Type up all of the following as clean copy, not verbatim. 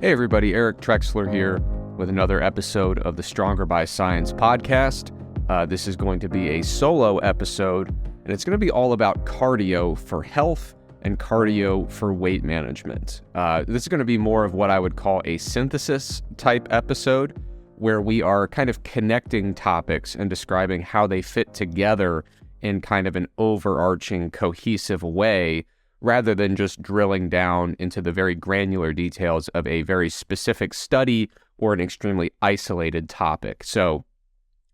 Hey everybody, Eric Trexler here with another episode of the Stronger by Science podcast. This is going to be a solo episode, and it's going to be all about cardio for health and cardio for weight management. This is going to be more of what I would call a synthesis type episode, where we are kind of connecting topics and describing how they fit together in kind of an overarching, cohesive way, rather than just drilling down into the very granular details of a very specific study or an extremely isolated topic. So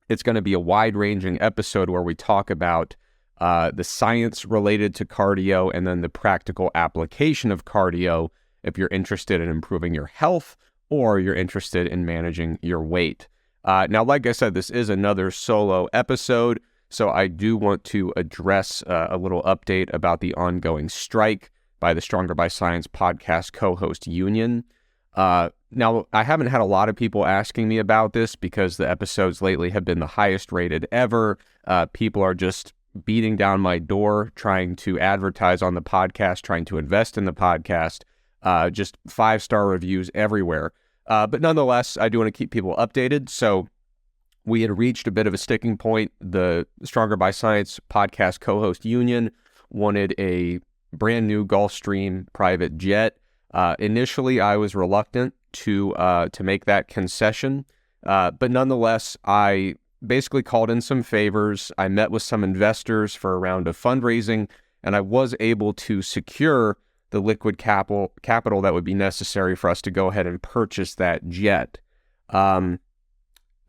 it's going to be a wide-ranging episode where we talk about the science related to cardio and then the practical application of cardio if you're interested in improving your health or you're interested in managing your weight. Now, like I said, this is another solo episode, so I do want to address a little update about the ongoing strike by the Stronger by Science podcast co-host union. Now, I haven't had a lot of people asking me about this because the episodes lately have been the highest rated ever. People are just beating down my door, trying to advertise on the podcast, trying to invest in the podcast, just 5-star reviews everywhere. But nonetheless, I do want to keep people updated. So we had reached a bit of a sticking point. The Stronger by Science podcast co-host union wanted a brand new Gulfstream private jet. Initially, I was reluctant to make that concession, but nonetheless, I basically called in some favors. I met with some investors for a round of fundraising, and I was able to secure the liquid capital that would be necessary for us to go ahead and purchase that jet.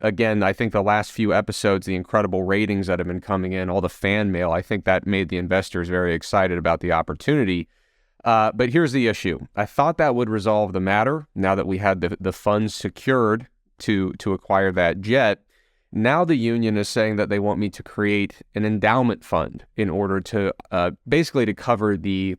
Again, I think the last few episodes, the incredible ratings that have been coming in, all the fan mail, I think that made the investors very excited about the opportunity. But here's the issue. I thought that would resolve the matter now that we had the funds secured to acquire that jet. Now the union is saying that they want me to create an endowment fund in order to basically to cover the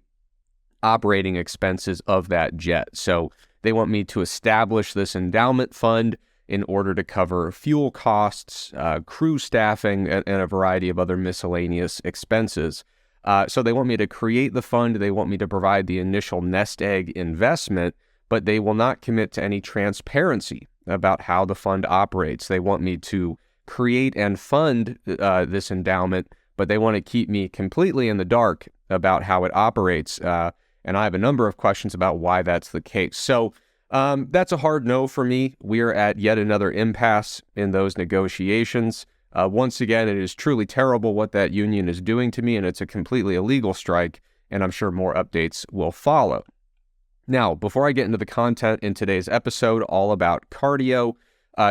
operating expenses of that jet. So they want me to establish this endowment fund in order to cover fuel costs, crew staffing, and a variety of other miscellaneous expenses. So they want me to create the fund. They want me to provide the initial nest egg investment, but they will not commit to any transparency about how the fund operates. They want me to create and fund this endowment, but they want to keep me completely in the dark about how it operates. And I have a number of questions about why that's the case. So that's a hard no for me. We are at yet another impasse in those negotiations. Once again, it is truly terrible what that union is doing to me, and it's a completely illegal strike, and I'm sure more updates will follow. Now, before I get into the content in today's episode all about cardio,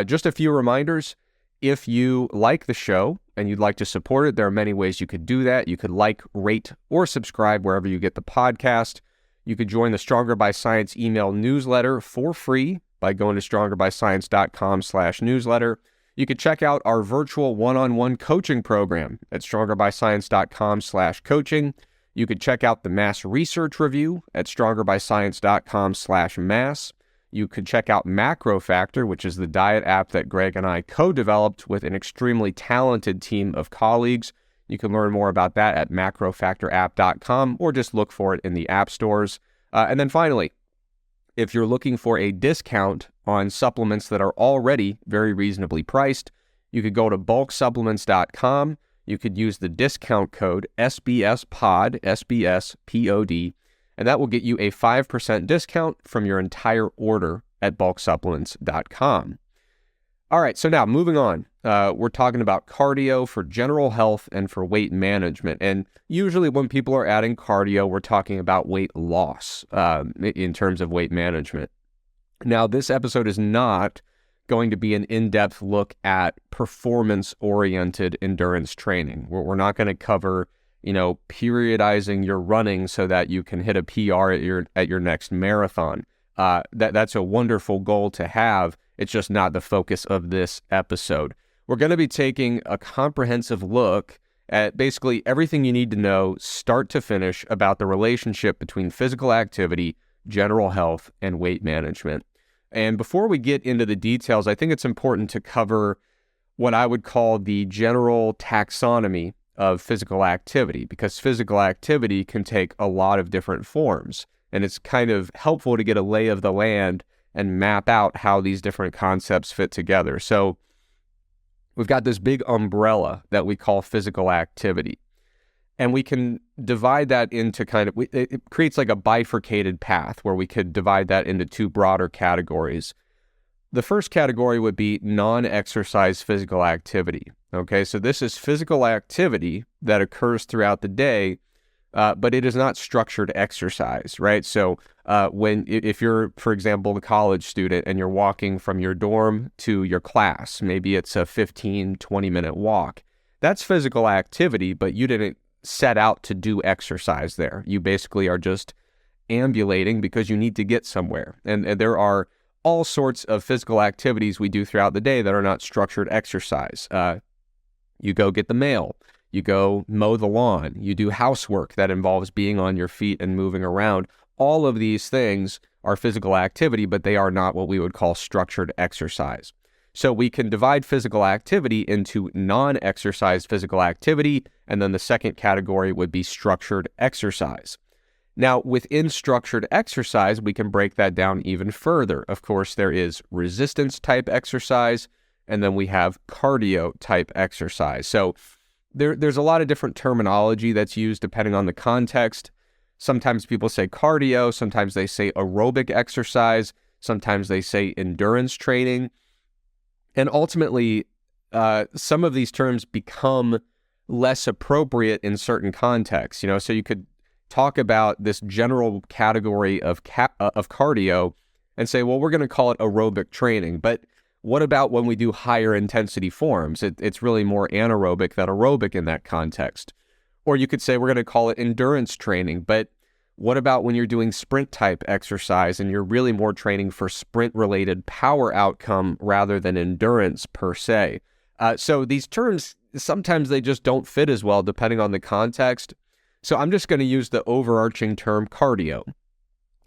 just a few reminders. If you like the show and you'd like to support it, there are many ways you could do that. You could like, rate, or subscribe wherever you get the podcast. You could join the Stronger by Science email newsletter for free by going to strongerbyscience.com/newsletter. You could check out our virtual one-on-one coaching program at strongerbyscience.com/coaching. You could check out the Mass Research Review at strongerbyscience.com/mass. You could check out Macro Factor, which is the diet app that Greg and I co-developed with an extremely talented team of colleagues. You can learn more about that at macrofactorapp.com or just look for it in the app stores. And then finally, if you're looking for a discount on supplements that are already very reasonably priced, you could go to bulksupplements.com. You could use the discount code SBSPOD, SBSPOD, and that will get you a 5% discount from your entire order at bulksupplements.com. All right, so now moving on, we're talking about cardio for general health and for weight management. And usually when people are adding cardio, we're talking about weight loss in terms of weight management. Now, this episode is not going to be an in-depth look at performance-oriented endurance training. We're not going to cover, periodizing your running so that you can hit a PR at your next marathon. That's a wonderful goal to have. It's just not the focus of this episode. We're going to be taking a comprehensive look at basically everything you need to know, start to finish, about the relationship between physical activity, general health, and weight management. And before we get into the details, I think it's important to cover what I would call the general taxonomy of physical activity, because physical activity can take a lot of different forms. And it's kind of helpful to get a lay of the land and map out how these different concepts fit together. So we've got this big umbrella that we call physical activity. And we can divide that into it creates like a bifurcated path where we could divide that into two broader categories. The first category would be non-exercise physical activity. Okay, so this is physical activity that occurs throughout the day, but it is not structured exercise, right? So if you're, for example, a college student and you're walking from your dorm to your class, maybe it's a 15, 20-minute walk. That's physical activity, but you didn't set out to do exercise there. You basically are just ambulating because you need to get somewhere. And there are all sorts of physical activities we do throughout the day that are not structured exercise. You go get the mail. You go mow the lawn. You do housework that involves being on your feet and moving around. All of these things are physical activity, but they are not what we would call structured exercise. So we can divide physical activity into non-exercise physical activity, and then the second category would be structured exercise. Now, within structured exercise, we can break that down even further. Of course, there is resistance type exercise, and then we have cardio type exercise. So there's a lot of different terminology that's used depending on the context. Sometimes people say cardio, sometimes they say aerobic exercise, sometimes they say endurance training. And ultimately, some of these terms become less appropriate in certain contexts. So you could talk about this general category of cardio and say, well, we're going to call it aerobic training. But what about when we do higher intensity forms? It's really more anaerobic than aerobic in that context. Or you could say we're going to call it endurance training. But what about when you're doing sprint type exercise and you're really more training for sprint related power outcome rather than endurance per se? So these terms, sometimes they just don't fit as well depending on the context. So I'm just going to use the overarching term cardio.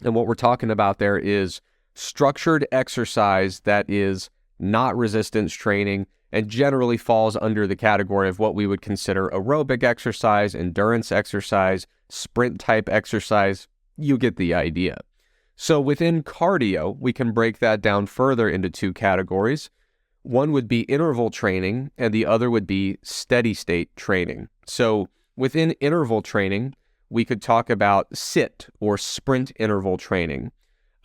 And what we're talking about there is structured exercise that is not resistance training and generally falls under the category of what we would consider aerobic exercise, endurance exercise, sprint type exercise. You get the idea. So within cardio, we can break that down further into two categories. One would be interval training and the other would be steady state training. So within interval training, we could talk about SIT or sprint interval training.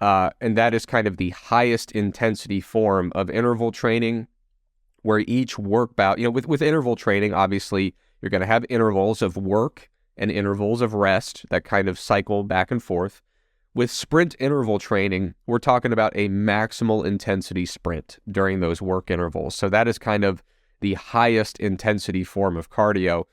And that is kind of the highest intensity form of interval training where each work bout, with interval training, obviously, you're going to have intervals of work and intervals of rest that kind of cycle back and forth. With sprint interval training, we're talking about a maximal intensity sprint during those work intervals. So that is kind of the highest intensity form of cardio.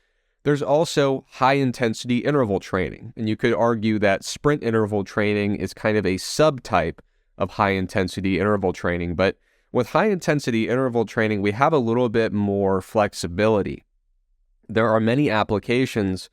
There's also high-intensity interval training, and you could argue that sprint interval training is kind of a subtype of high-intensity interval training, but with high-intensity interval training, we have a little bit more flexibility. There are many applications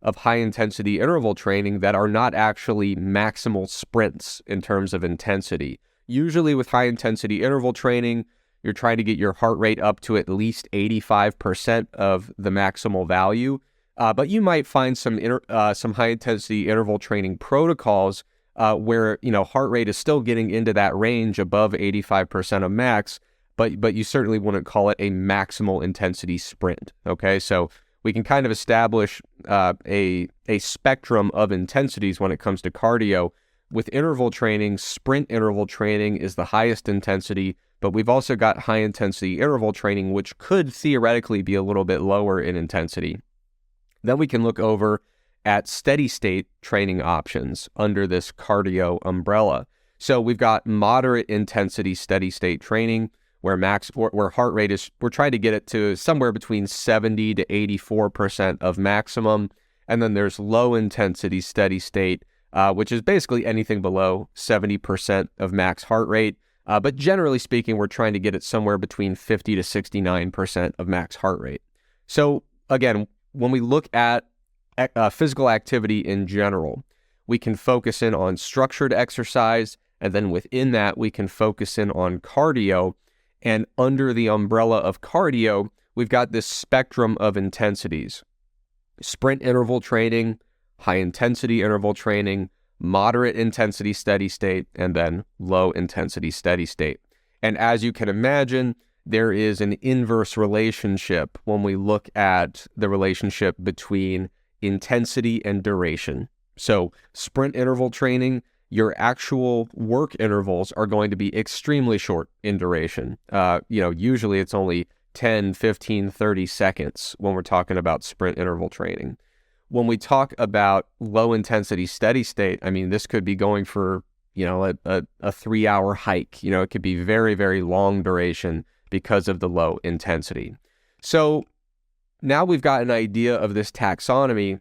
of high-intensity interval training that are not actually maximal sprints in terms of intensity. Usually with high-intensity interval training, you're trying to get your heart rate up to at least 85% of the maximal value. But you might find some high-intensity interval training protocols where heart rate is still getting into that range above 85% of max, but you certainly wouldn't call it a maximal intensity sprint. Okay, so we can kind of establish a spectrum of intensities when it comes to cardio. With interval training, sprint interval training is the highest intensity, but we've also got high-intensity interval training, which could theoretically be a little bit lower in intensity. Then we can look over at steady-state training options under this cardio umbrella. So we've got moderate intensity steady-state training, where heart rate is, we're trying to get it to somewhere between 70 to 84% of maximum. And then there's low-intensity steady-state, which is basically anything below 70% of max heart rate. But generally speaking, we're trying to get it somewhere between 50 to 69% of max heart rate. So again, when we look at physical activity in general, we can focus in on structured exercise, and then within that, we can focus in on cardio. And under the umbrella of cardio, we've got this spectrum of intensities: sprint interval training, high intensity interval training, moderate intensity steady state, and then low intensity steady state. And as you can imagine, there is an inverse relationship when we look at the relationship between intensity and duration. So sprint interval training, your actual work intervals are going to be extremely short in duration. Usually it's only 10, 15, 30 seconds when we're talking about sprint interval training. When we talk about low intensity steady state, I mean, this could be going for, a 3-hour hike. It could be very, very long duration because of the low intensity. So now we've got an idea of this taxonomy,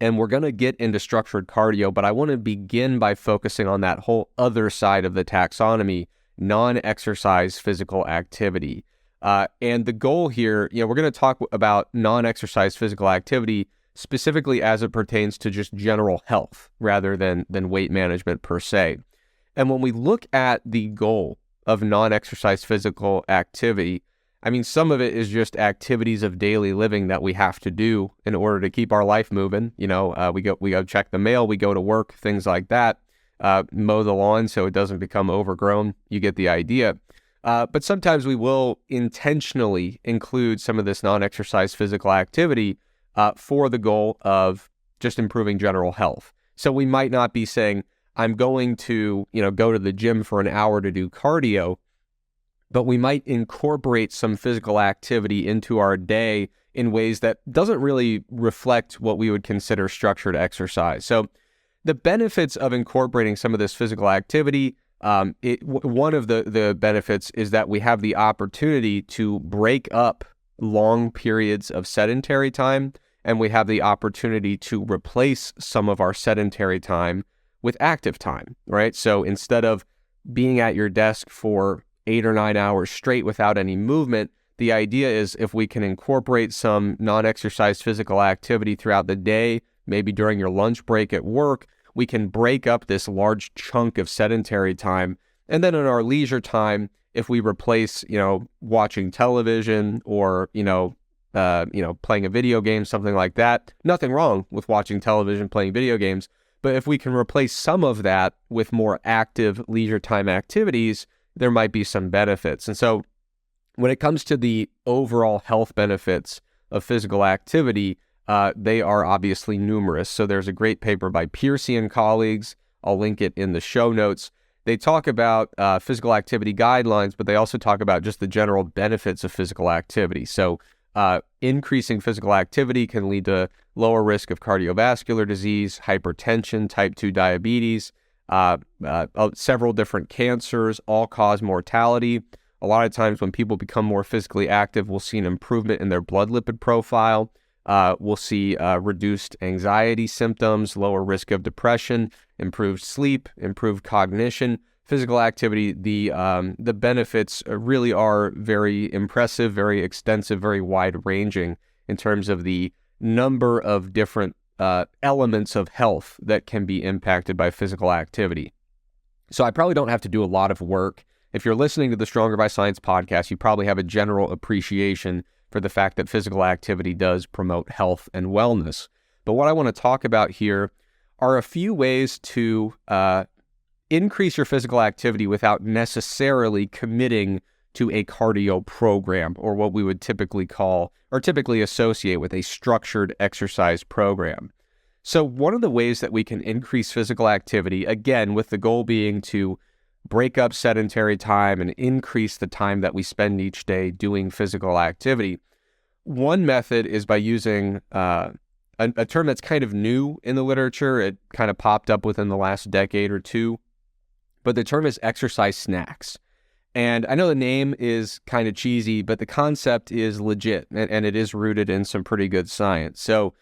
and we're going to get into structured cardio, but I want to begin by focusing on that whole other side of the taxonomy, non-exercise physical activity. And the goal here, we're going to talk about non-exercise physical activity specifically as it pertains to just general health rather than weight management per se. And when we look at the goal of non-exercise physical activity, I mean, some of it is just activities of daily living that we have to do in order to keep our life moving. We go check the mail, we go to work, things like that, mow the lawn so it doesn't become overgrown. You get the idea. But sometimes we will intentionally include some of this non-exercise physical activity for the goal of just improving general health. So we might not be saying, I'm going to, go to the gym for an hour to do cardio, but we might incorporate some physical activity into our day in ways that doesn't really reflect what we would consider structured exercise. So the benefits of incorporating some of this physical activity, one of the benefits is that we have the opportunity to break up long periods of sedentary time, and we have the opportunity to replace some of our sedentary time with active time, right? So instead of being at your desk for 8 or 9 hours straight without any movement, the idea is if we can incorporate some non-exercise physical activity throughout the day, maybe during your lunch break at work, we can break up this large chunk of sedentary time. And then in our leisure time, if we replace, watching television or, playing a video game, something like that, nothing wrong with watching television, playing video games. But if we can replace some of that with more active leisure time activities, there might be some benefits. And so when it comes to the overall health benefits of physical activity, they are obviously numerous. So there's a great paper by Piercy and colleagues. I'll link it in the show notes. They talk about physical activity guidelines, but they also talk about just the general benefits of physical activity. So increasing physical activity can lead to lower risk of cardiovascular disease, hypertension, type 2 diabetes, several different cancers, all cause mortality. A lot of times when people become more physically active, we'll see an improvement in their blood lipid profile. We'll see reduced anxiety symptoms, lower risk of depression, improved sleep, improved cognition. Physical activity, the benefits really are very impressive, very extensive, very wide-ranging in terms of the number of different elements of health that can be impacted by physical activity. So I probably don't have to do a lot of work. If you're listening to the Stronger by Science podcast, you probably have a general appreciation for the fact that physical activity does promote health and wellness. But what I want to talk about here are a few ways to increase your physical activity without necessarily committing to a cardio program, or what we would typically call or typically associate with a structured exercise program. So one of the ways that we can increase physical activity, again, with the goal being to break up sedentary time and increase the time that we spend each day doing physical activity, one method is by using a term that's kind of new in the literature. It kind of popped up within the last decade or two, but the term is exercise snacks. And I know the name is kind of cheesy, but the concept is legit, and it is rooted in some pretty good science. So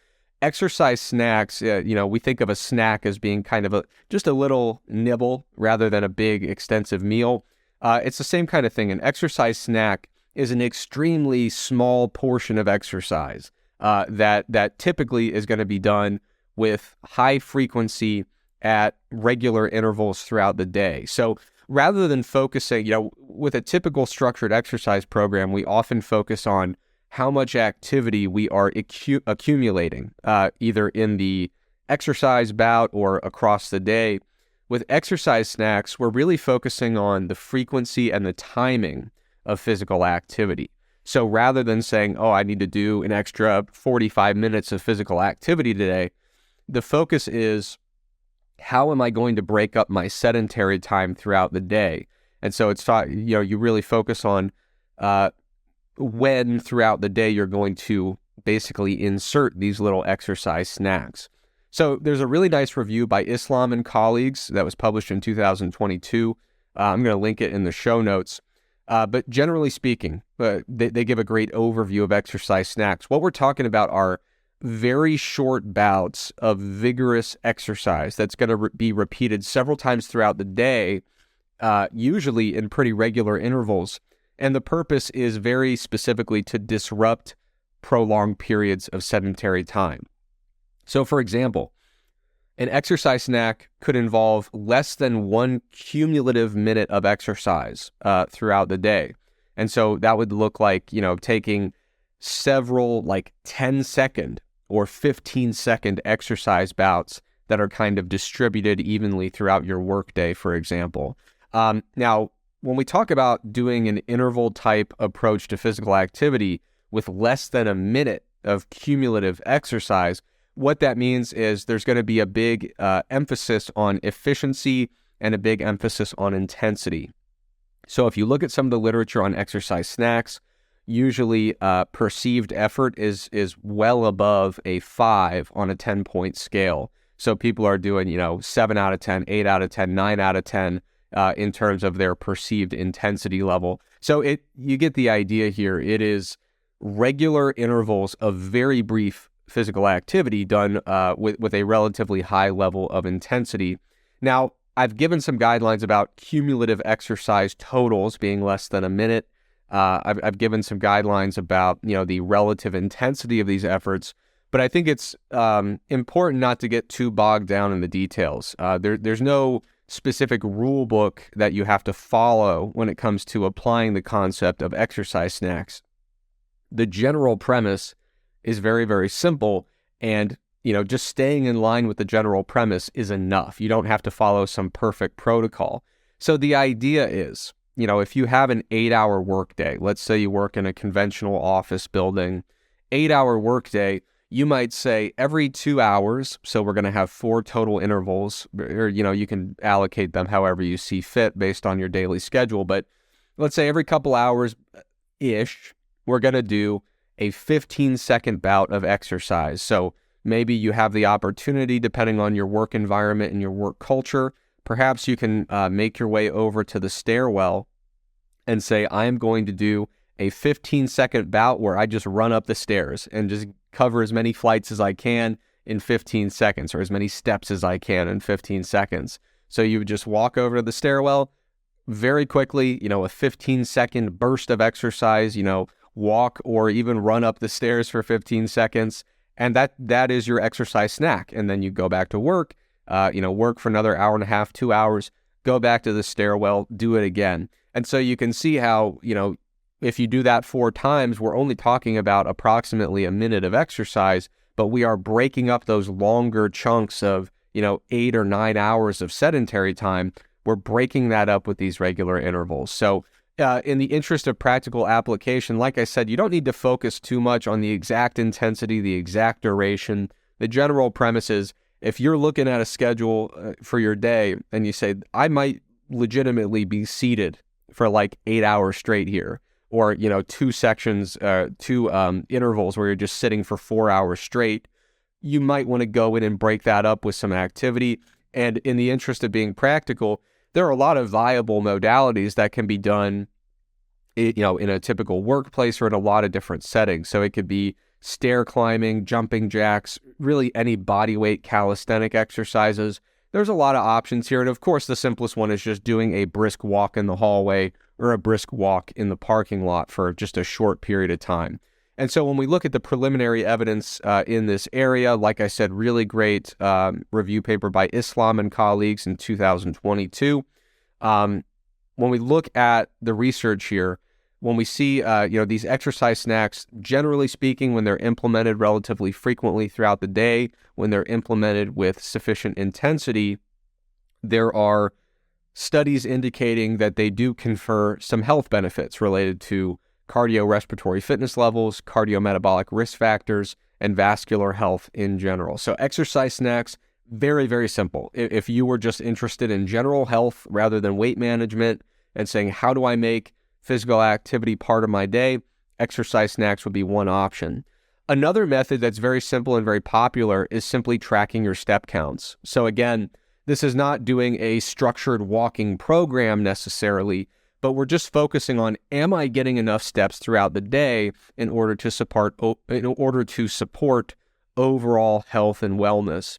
exercise snacks, we think of a snack as being kind of just a little nibble rather than a big, extensive meal. It's the same kind of thing. An exercise snack is an extremely small portion of exercise that typically is going to be done with high frequency at regular intervals throughout the day. So rather than focusing, with a typical structured exercise program, we often focus on how much activity we are accumulating, either in the exercise bout or across the day. With exercise snacks, we're really focusing on the frequency and the timing of physical activity. So rather than saying, oh, I need to do an extra 45 minutes of physical activity today, the focus is, how am I going to break up my sedentary time throughout the day? And so it's, you really focus on when throughout the day you're going to basically insert these little exercise snacks. So there's a really nice review by Islam and colleagues that was published in 2022. I'm going to link it in the show notes. But generally speaking, they give a great overview of exercise snacks. What we're talking about are very short bouts of vigorous exercise that's going to be repeated several times throughout the day, usually in pretty regular intervals. And the purpose is very specifically to disrupt prolonged periods of sedentary time. So, for example, an exercise snack could involve less than 1 cumulative minute of exercise throughout the day. And so that would look like, taking several 10-second or 15-second exercise bouts that are kind of distributed evenly throughout your workday, for example. Now, when we talk about doing an interval type approach to physical activity with less than a minute of cumulative exercise, what that means is there's going to be a big emphasis on efficiency and a big emphasis on intensity. So if you look at some of the literature on exercise snacks, usually perceived effort is well above a 5 on a 10-point scale. So people are doing, 7 out of 10, 8 out of 10, 9 out of 10 in terms of their perceived intensity level. So you get the idea here. It is regular intervals of very brief physical activity done with a relatively high level of intensity. Now, I've given some guidelines about cumulative exercise totals being less than a minute. I've given some guidelines about the relative intensity of these efforts, but I think it's important not to get too bogged down in the details. There's no specific rule book that you have to follow when it comes to applying the concept of exercise snacks. The general premise is very, very simple, and just staying in line with the general premise is enough. You don't have to follow some perfect protocol. So the idea is, if you have an 8-hour workday, let's say you work in a conventional office building, 8-hour workday, you might say every 2 hours, so we're going to have 4 total intervals, or you can allocate them however you see fit based on your daily schedule, but let's say every couple hours-ish, we're going to do a 15-second bout of exercise. So maybe you have the opportunity, depending on your work environment and your work culture, perhaps you can make your way over to the stairwell and say, I'm going to do a 15-second bout where I just run up the stairs and just cover as many flights as I can in 15 seconds, or as many steps as I can in 15 seconds. So you would just walk over to the stairwell very quickly, a 15-second burst of exercise, walk or even run up the stairs for 15 seconds. And that is your exercise snack. And then you go back to work, work for another hour and a half, 2 hours, go back to the stairwell, do it again. And so you can see how, if you do that 4 times, we're only talking about approximately a minute of exercise, but we are breaking up those longer chunks of, 8 or 9 hours of sedentary time. We're breaking that up with these regular intervals. So in the interest of practical application, like I said, you don't need to focus too much on the exact intensity, the exact duration. The general premise is, if you're looking at a schedule for your day and you say, I might legitimately be seated for 8 hours straight here, or, 2 sections, 2 intervals where you're just sitting for 4 hours straight, you might want to go in and break that up with some activity. And in the interest of being practical, there are a lot of viable modalities that can be done, in a typical workplace or in a lot of different settings. So it could be stair climbing, jumping jacks, really any body weight calisthenic exercises. There's a lot of options here. And of course, the simplest one is just doing a brisk walk in the hallway or a brisk walk in the parking lot for just a short period of time. And so when we look at the preliminary evidence in this area, like I said, really great review paper by Islam and colleagues in 2022. When we look at the research here, when we see, these exercise snacks, generally speaking, when they're implemented relatively frequently throughout the day, when they're implemented with sufficient intensity, there are studies indicating that they do confer some health benefits related to cardiorespiratory fitness levels, cardiometabolic risk factors, and vascular health in general. So exercise snacks, very, very simple. If you were just interested in general health rather than weight management and saying, how do I make physical activity part of my day, exercise snacks would be one option. Another method that's very simple and very popular is simply tracking your step counts. So again, this is not doing a structured walking program necessarily, but we're just focusing on, am I getting enough steps throughout the day in order to support overall health and wellness?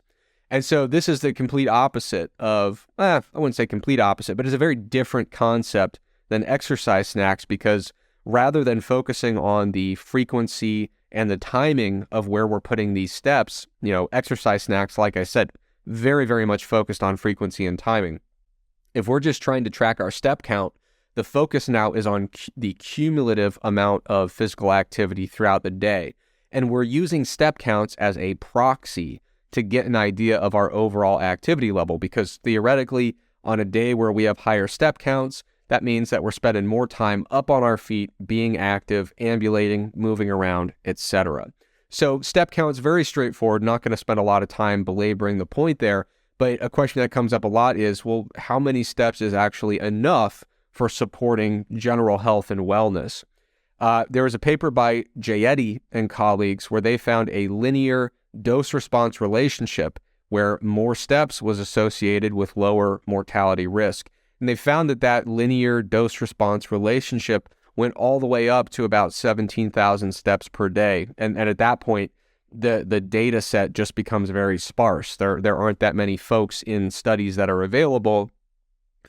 And so this is the complete opposite of, I wouldn't say complete opposite, but it's a very different concept than exercise snacks, because rather than focusing on the frequency and the timing of where we're putting these steps, exercise snacks, like I said, very, very much focused on frequency and timing. If we're just trying to track our step count, the focus now is on the cumulative amount of physical activity throughout the day. And we're using step counts as a proxy to get an idea of our overall activity level, because theoretically, on a day where we have higher step counts, that means that we're spending more time up on our feet, being active, ambulating, moving around, etc. So step count is very straightforward, not going to spend a lot of time belaboring the point there, but a question that comes up a lot is, well, how many steps is actually enough for supporting general health and wellness? There was a paper by Jayetti and colleagues where they found a linear dose-response relationship where more steps was associated with lower mortality risk. And they found that linear dose-response relationship went all the way up to about 17,000 steps per day. And at that point, the data set just becomes very sparse. There aren't that many folks in studies that are available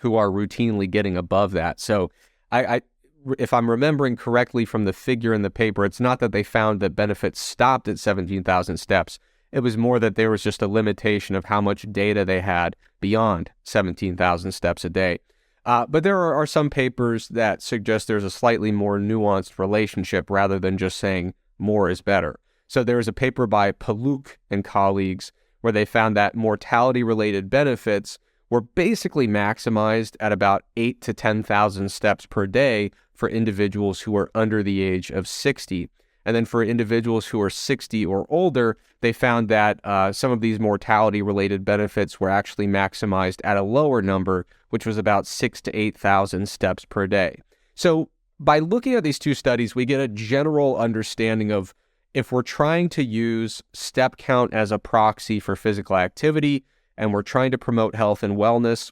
who are routinely getting above that. So if I'm remembering correctly from the figure in the paper, it's not that they found that benefits stopped at 17,000 steps. It was more that there was just a limitation of how much data they had beyond 17,000 steps a day. But there are some papers that suggest there's a slightly more nuanced relationship rather than just saying more is better. So there was a paper by Paluk and colleagues where they found that mortality-related benefits were basically maximized at about 8 to 10,000 steps per day for individuals who are under the age of 60. And then for individuals who are 60 or older, they found that some of these mortality-related benefits were actually maximized at a lower number, which was about 6 to 8,000 steps per day. So by looking at these two studies, we get a general understanding of, if we're trying to use step count as a proxy for physical activity and we're trying to promote health and wellness,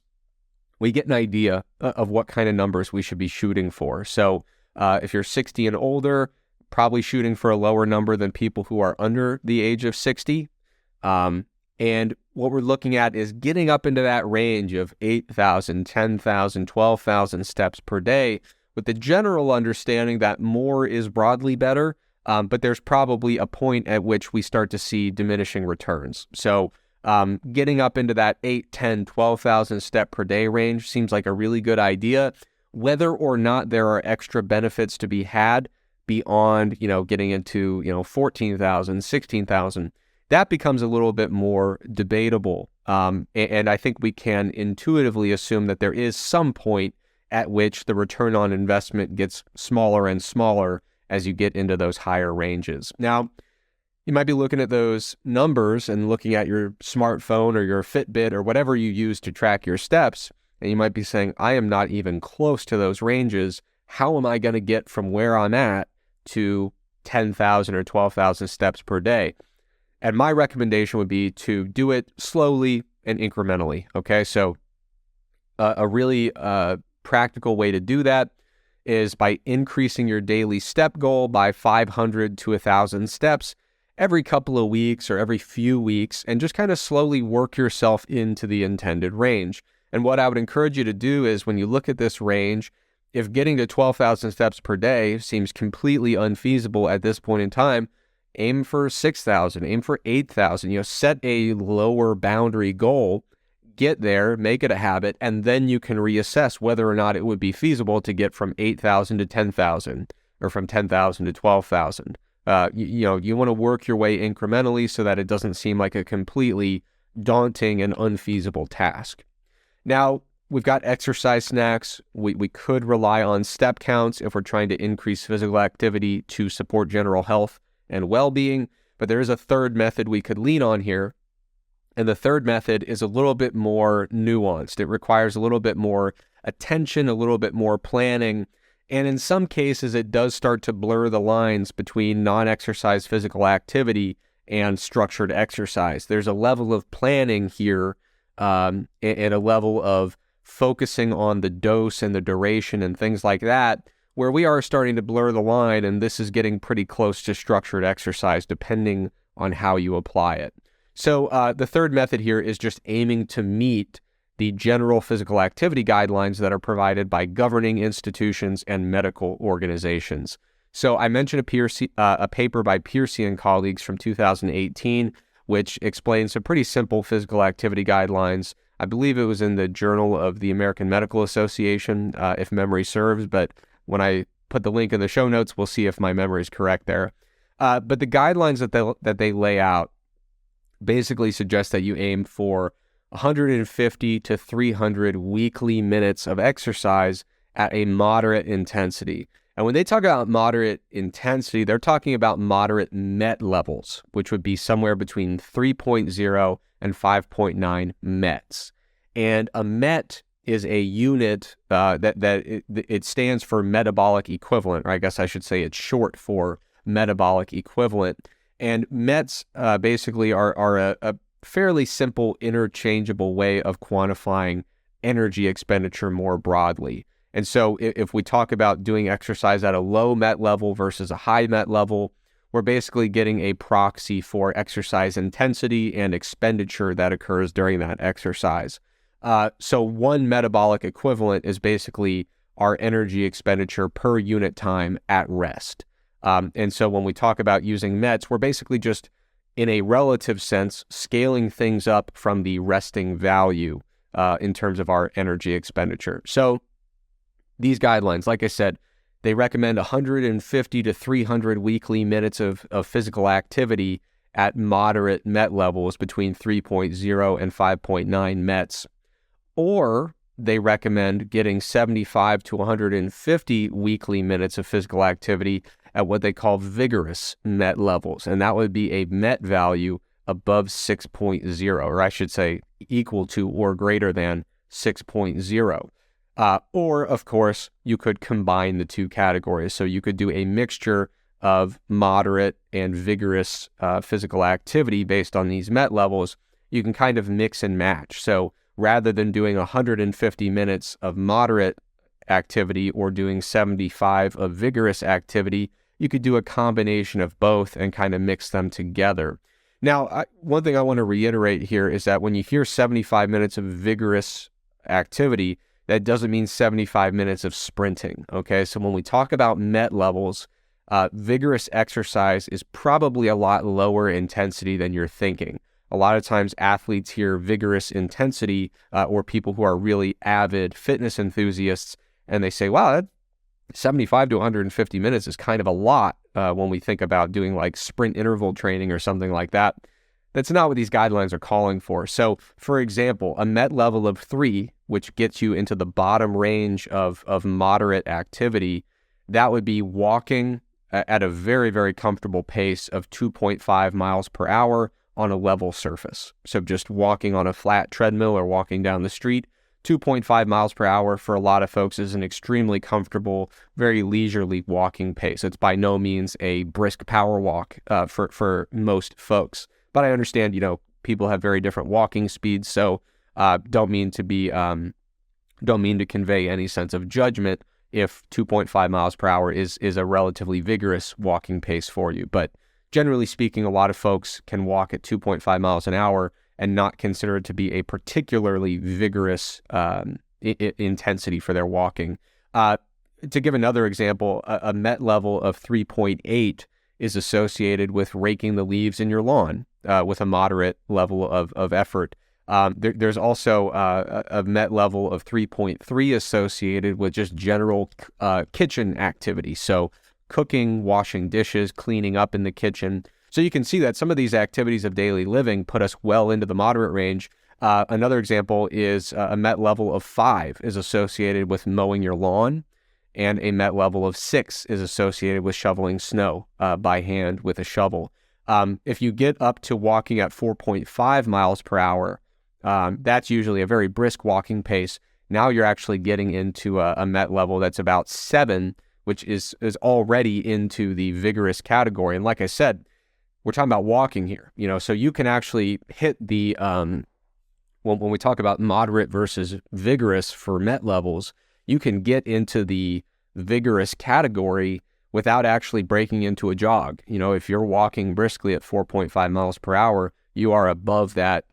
we get an idea of what kind of numbers we should be shooting for. So if you're 60 and older, probably shooting for a lower number than people who are under the age of 60. And what we're looking at is getting up into that range of 8,000, 10,000, 12,000 steps per day, with the general understanding that more is broadly better, but there's probably a point at which we start to see diminishing returns. So getting up into that 8, 10, 12,000 step per day range seems like a really good idea. Whether or not there are extra benefits to be had beyond, getting into, 14,000, 16,000, that becomes a little bit more debatable. And I think we can intuitively assume that there is some point at which the return on investment gets smaller and smaller as you get into those higher ranges. Now, you might be looking at those numbers and looking at your smartphone or your Fitbit or whatever you use to track your steps, and you might be saying, I am not even close to those ranges. How am I going to get from where I'm at to 10,000 or 12,000 steps per day? And my recommendation would be to do it slowly and incrementally, okay? So a really practical way to do that is by increasing your daily step goal by 500 to 1,000 steps every couple of weeks or every few weeks, and just kind of slowly work yourself into the intended range. And what I would encourage you to do is, when you look at this range, if getting to 12,000 steps per day seems completely unfeasible at this point in time, aim for 6,000, aim for 8,000, set a lower boundary goal, get there, make it a habit, and then you can reassess whether or not it would be feasible to get from 8,000 to 10,000 or from 10,000 to 12,000. You want to work your way incrementally so that it doesn't seem like a completely daunting and unfeasible task. Now, we've got exercise snacks. We could rely on step counts if we're trying to increase physical activity to support general health and well-being, but there is a third method we could lean on here. And the third method is a little bit more nuanced. It requires a little bit more attention, a little bit more planning. And in some cases, it does start to blur the lines between non-exercise physical activity and structured exercise. There's a level of planning here and a level of focusing on the dose and the duration and things like that, where we are starting to blur the line, and this is getting pretty close to structured exercise depending on how you apply it. So the third method here is just aiming to meet the general physical activity guidelines that are provided by governing institutions and medical organizations. So I mentioned a paper by Piercy and colleagues from 2018, which explains some pretty simple physical activity guidelines. I believe it was in the Journal of the American Medical Association, if memory serves, but when I put the link in the show notes, we'll see if my memory is correct there. But the guidelines that they lay out basically suggest that you aim for 150 to 300 weekly minutes of exercise at a moderate intensity. And when they talk about moderate intensity, they're talking about moderate MET levels, which would be somewhere between 3.0 and 5.9 METs. And a MET is a unit it stands for metabolic equivalent, or I guess I should say it's short for metabolic equivalent. And METs basically are a fairly simple interchangeable way of quantifying energy expenditure more broadly. And so if we talk about doing exercise at a low MET level versus a high MET level, we're basically getting a proxy for exercise intensity and expenditure that occurs during that exercise. So one metabolic equivalent is basically our energy expenditure per unit time at rest. And so when we talk about using METs, we're basically just, in a relative sense, scaling things up from the resting value in terms of our energy expenditure. So these guidelines, like I said, they recommend 150 to 300 weekly minutes of physical activity at moderate MET levels between 3.0 and 5.9 METs. Or they recommend getting 75 to 150 weekly minutes of physical activity at what they call vigorous MET levels. And that would be a MET value above 6.0, or I should say equal to or greater than 6.0. Or, of course, you could combine the two categories. So you could do a mixture of moderate and vigorous physical activity based on these MET levels. You can kind of mix and match. So rather than doing 150 minutes of moderate activity or doing 75 of vigorous activity, you could do a combination of both and kind of mix them together. Now, one thing I want to reiterate here is that when you hear 75 minutes of vigorous activity, that doesn't mean 75 minutes of sprinting, okay? So when we talk about MET levels, vigorous exercise is probably a lot lower intensity than you're thinking. A lot of times athletes hear vigorous intensity or people who are really avid fitness enthusiasts, and they say, wow, that 75 to 150 minutes is kind of a lot when we think about doing like sprint interval training or something like that. That's not what these guidelines are calling for. So, for example, a MET level of 3, which gets you into the bottom range of moderate activity, that would be walking at a very, very comfortable pace of 2.5 miles per hour on a level surface. So just walking on a flat treadmill or walking down the street, 2.5 miles per hour for a lot of folks is an extremely comfortable, very leisurely walking pace. It's by no means a brisk power walk for most folks. But I understand, people have very different walking speeds, so don't mean to convey any sense of judgment if 2.5 miles per hour is a relatively vigorous walking pace for you. But generally speaking, a lot of folks can walk at 2.5 miles an hour and not consider it to be a particularly vigorous intensity for their walking. To give another example, a MET level of 3.8 is associated with raking the leaves in your lawn with a moderate level of effort. There's also a MET level of 3.3 associated with just general kitchen activity. So cooking, washing dishes, cleaning up in the kitchen. So you can see that some of these activities of daily living put us well into the moderate range. Another example is a MET level of 5 is associated with mowing your lawn, and a MET level of 6 is associated with shoveling snow by hand with a shovel. If you get up to walking at 4.5 miles per hour, that's usually a very brisk walking pace. Now you're actually getting into a MET level that's about 7, which is already into the vigorous category. And like I said, we're talking about walking here, so you can actually hit the, when we talk about moderate versus vigorous for MET levels, you can get into the vigorous category without actually breaking into a jog. If you're walking briskly at 4.5 miles per hour, you are above that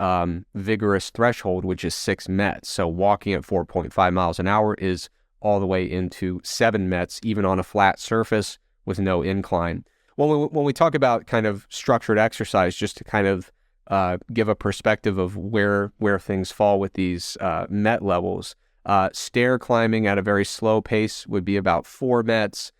vigorous threshold, which is 6 METs. So walking at 4.5 miles an hour is all the way into 7 METs, even on a flat surface with no incline. When we talk about kind of structured exercise, just to kind of give a perspective of where things fall with these MET levels, stair climbing at a very slow pace would be about 4 METs.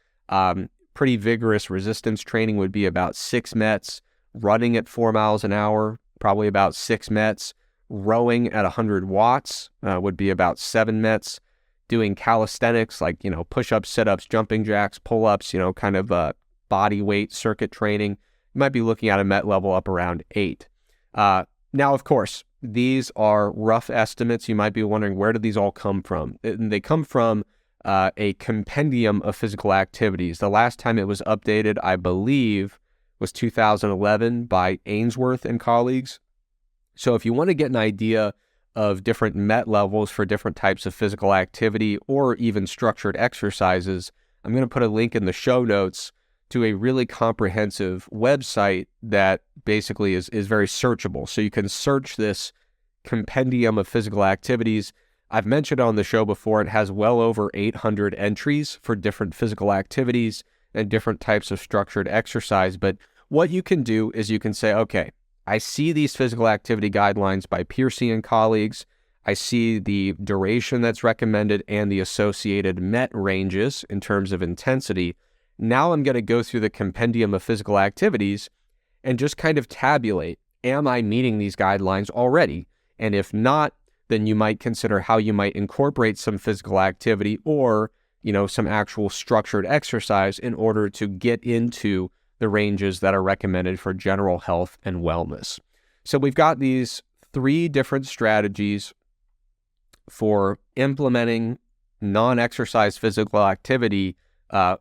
Pretty vigorous resistance training would be about 6 METs. Running at 4 miles an hour, probably about 6 METs. Rowing at 100 watts would be about 7 METs. Doing calisthenics like, push-ups, sit-ups, jumping jacks, pull-ups, kind of body weight circuit training, you might be looking at a MET level up around 8. Now, of course, these are rough estimates. You might be wondering, where do these all come from? They come from a compendium of physical activities. The last time it was updated, I believe, was 2011 by Ainsworth and colleagues. So if you want to get an idea of different MET levels for different types of physical activity or even structured exercises, I'm going to put a link in the show notes to a really comprehensive website that basically is very searchable. So you can search this compendium of physical activities. I've mentioned on the show before, it has well over 800 entries for different physical activities and different types of structured exercise. But what you can do is you can say, okay, I see these physical activity guidelines by Piercy and colleagues. I see the duration that's recommended and the associated MET ranges in terms of intensity. Now I'm going to go through the compendium of physical activities and just kind of tabulate, am I meeting these guidelines already? And if not, then you might consider how you might incorporate some physical activity or, some actual structured exercise in order to get into the ranges that are recommended for general health and wellness. So we've got these 3 different strategies for implementing non-exercise physical activity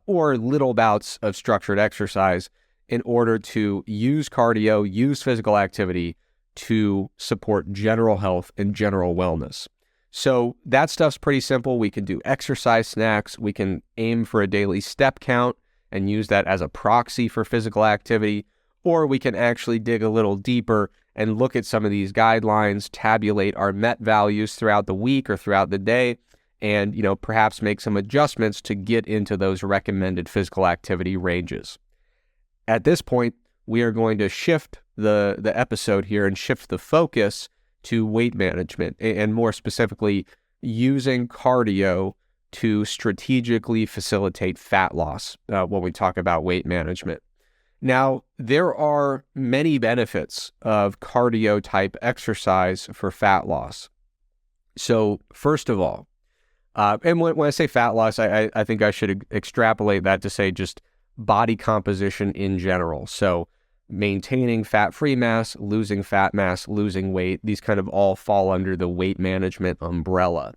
or little bouts of structured exercise in order to use cardio, use physical activity to support general health and general wellness. So that stuff's pretty simple. We can do exercise snacks. We can aim for a daily step count and use that as a proxy for physical activity, or we can actually dig a little deeper and look at some of these guidelines, tabulate our MET values throughout the week or throughout the day, and perhaps make some adjustments to get into those recommended physical activity ranges. At this point, we are going to shift the episode here and shift the focus to weight management, and more specifically, using cardio to strategically facilitate fat loss when we talk about weight management. Now, there are many benefits of cardio type exercise for fat loss. So first of all, and when I say fat loss, I think I should extrapolate that to say just body composition in general. So maintaining fat-free mass, losing fat mass, losing weight, these kind of all fall under the weight management umbrella.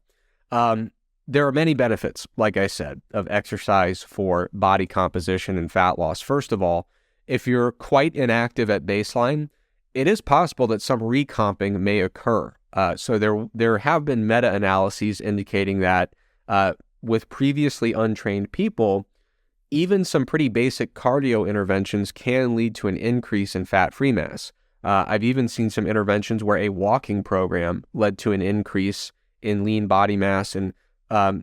There are many benefits, like I said, of exercise for body composition and fat loss. First of all, if you're quite inactive at baseline, it is possible that some recomping may occur. So there have been meta-analyses indicating that with previously untrained people, even some pretty basic cardio interventions can lead to an increase in fat-free mass. I've even seen some interventions where a walking program led to an increase in lean body mass and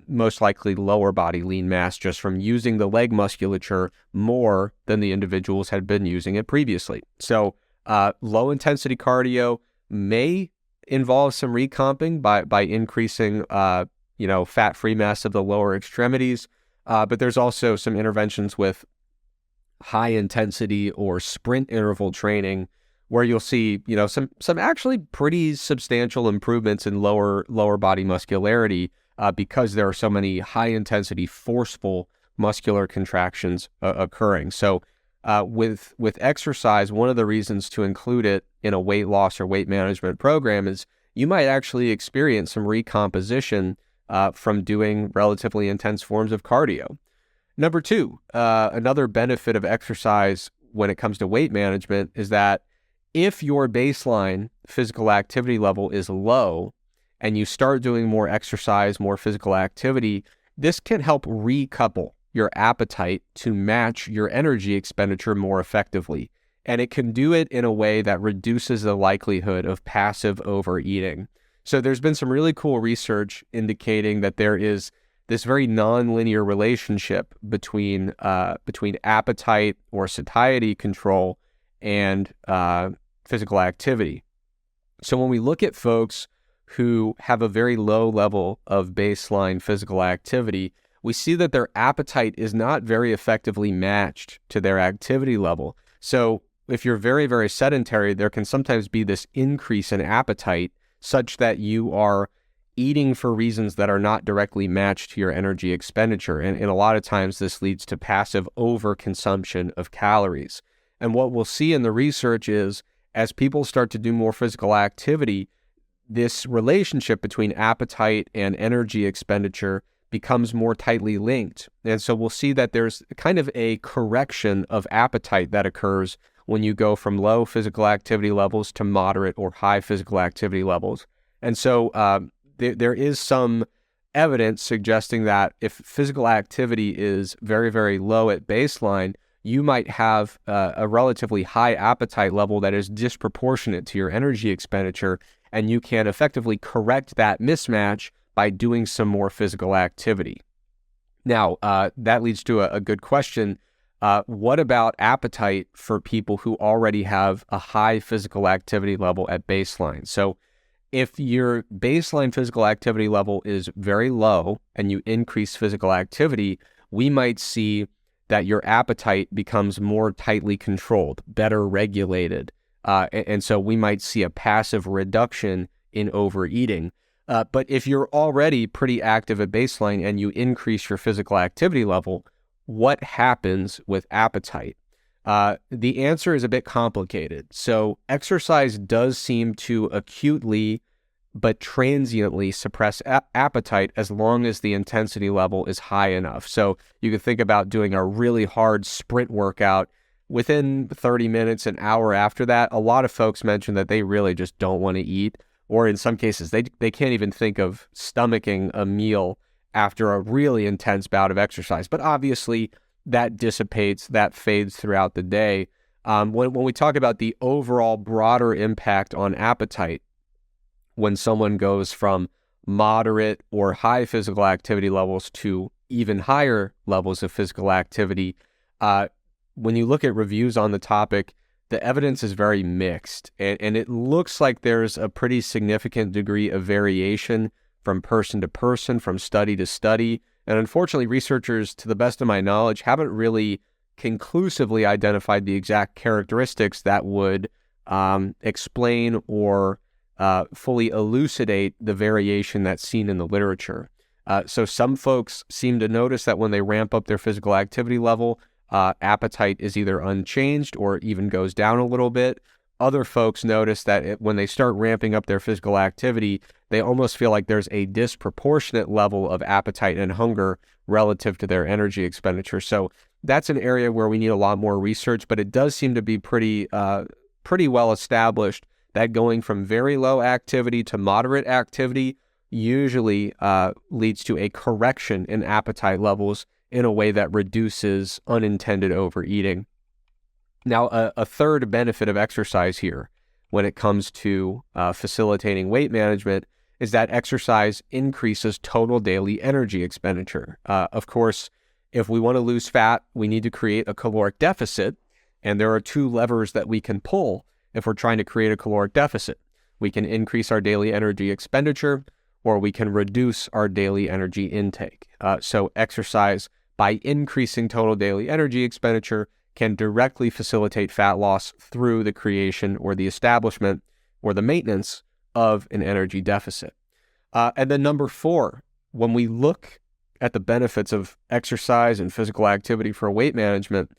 most likely lower body lean mass just from using the leg musculature more than the individuals had been using it previously. So low intensity cardio may involves some recomping by increasing, fat-free mass of the lower extremities. But there's also some interventions with high intensity or sprint interval training where you'll see, some actually pretty substantial improvements in lower body muscularity because there are so many high intensity, forceful muscular contractions occurring. So with exercise, one of the reasons to include it in a weight loss or weight management program is you might actually experience some recomposition from doing relatively intense forms of cardio. Number two, another benefit of exercise when it comes to weight management is that if your baseline physical activity level is low and you start doing more exercise, more physical activity, this can help recouple your appetite to match your energy expenditure more effectively. And it can do it in a way that reduces the likelihood of passive overeating. So there's been some really cool research indicating that there is this very nonlinear relationship between appetite or satiety control and physical activity. So when we look at folks who have a very low level of baseline physical activity, we see that their appetite is not very effectively matched to their activity level. So if you're very, very sedentary, there can sometimes be this increase in appetite such that you are eating for reasons that are not directly matched to your energy expenditure. And a lot of times this leads to passive overconsumption of calories. And what we'll see in the research is as people start to do more physical activity, this relationship between appetite and energy expenditure becomes more tightly linked. And so we'll see that there's kind of a correction of appetite that occurs when you go from low physical activity levels to moderate or high physical activity levels. And so there is some evidence suggesting that if physical activity is very, very low at baseline, you might have a relatively high appetite level that is disproportionate to your energy expenditure, and you can effectively correct that mismatch by doing some more physical activity. Now, that leads to a good question. What about appetite for people who already have a high physical activity level at baseline? So if your baseline physical activity level is very low and you increase physical activity, we might see that your appetite becomes more tightly controlled, better regulated. And so we might see a passive reduction in overeating. But if you're already pretty active at baseline and you increase your physical activity level, what happens with appetite? The answer is a bit complicated. So exercise does seem to acutely but transiently suppress appetite as long as the intensity level is high enough. So you could think about doing a really hard sprint workout. Within 30 minutes, an hour after that, a lot of folks mention that they really just don't want to eat, or in some cases, they can't even think of stomaching a meal after a really intense bout of exercise. But obviously, that dissipates, that fades throughout the day. When we talk about the overall broader impact on appetite, when someone goes from moderate or high physical activity levels to even higher levels of physical activity, when you look at reviews on the topic, the evidence is very mixed. And it looks like there's a pretty significant degree of variation from person to person, from study to study. And unfortunately, researchers, to the best of my knowledge, haven't really conclusively identified the exact characteristics that would explain or fully elucidate the variation that's seen in the literature. So some folks seem to notice that when they ramp up their physical activity level, appetite is either unchanged or even goes down a little bit. Other folks notice that when they start ramping up their physical activity, they almost feel like there's a disproportionate level of appetite and hunger relative to their energy expenditure. So that's an area where we need a lot more research, but it does seem to be pretty well established that going from very low activity to moderate activity usually leads to a correction in appetite levels in a way that reduces unintended overeating. Now, a third benefit of exercise here when it comes to facilitating weight management is that exercise increases total daily energy expenditure. Of course, if we want to lose fat, we need to create a caloric deficit, and there are two levers that we can pull if we're trying to create a caloric deficit. We can increase our daily energy expenditure, or we can reduce our daily energy intake. So exercise, by increasing total daily energy expenditure, can directly facilitate fat loss through the creation or the establishment or the maintenance of an energy deficit. And then number 4, when we look at the benefits of exercise and physical activity for weight management,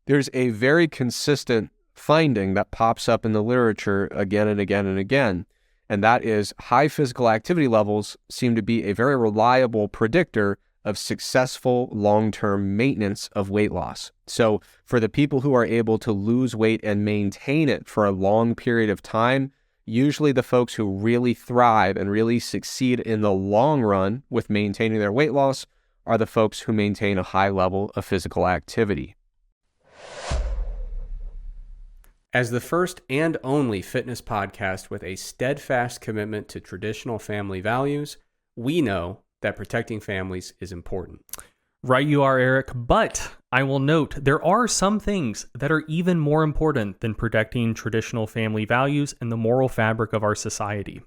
there's a very consistent finding that pops up in the literature again and again and again, and that is high physical activity levels seem to be a very reliable predictor of successful long-term maintenance of weight loss. So for the people who are able to lose weight and maintain it for a long period of time, usually the folks who really thrive and really succeed in the long run with maintaining their weight loss are the folks who maintain a high level of physical activity. As the first and only fitness podcast with a steadfast commitment to traditional family values, we know that protecting families is important. Right you are, Eric, but I will note there are some things that are even more important than protecting traditional family values and the moral fabric of our society.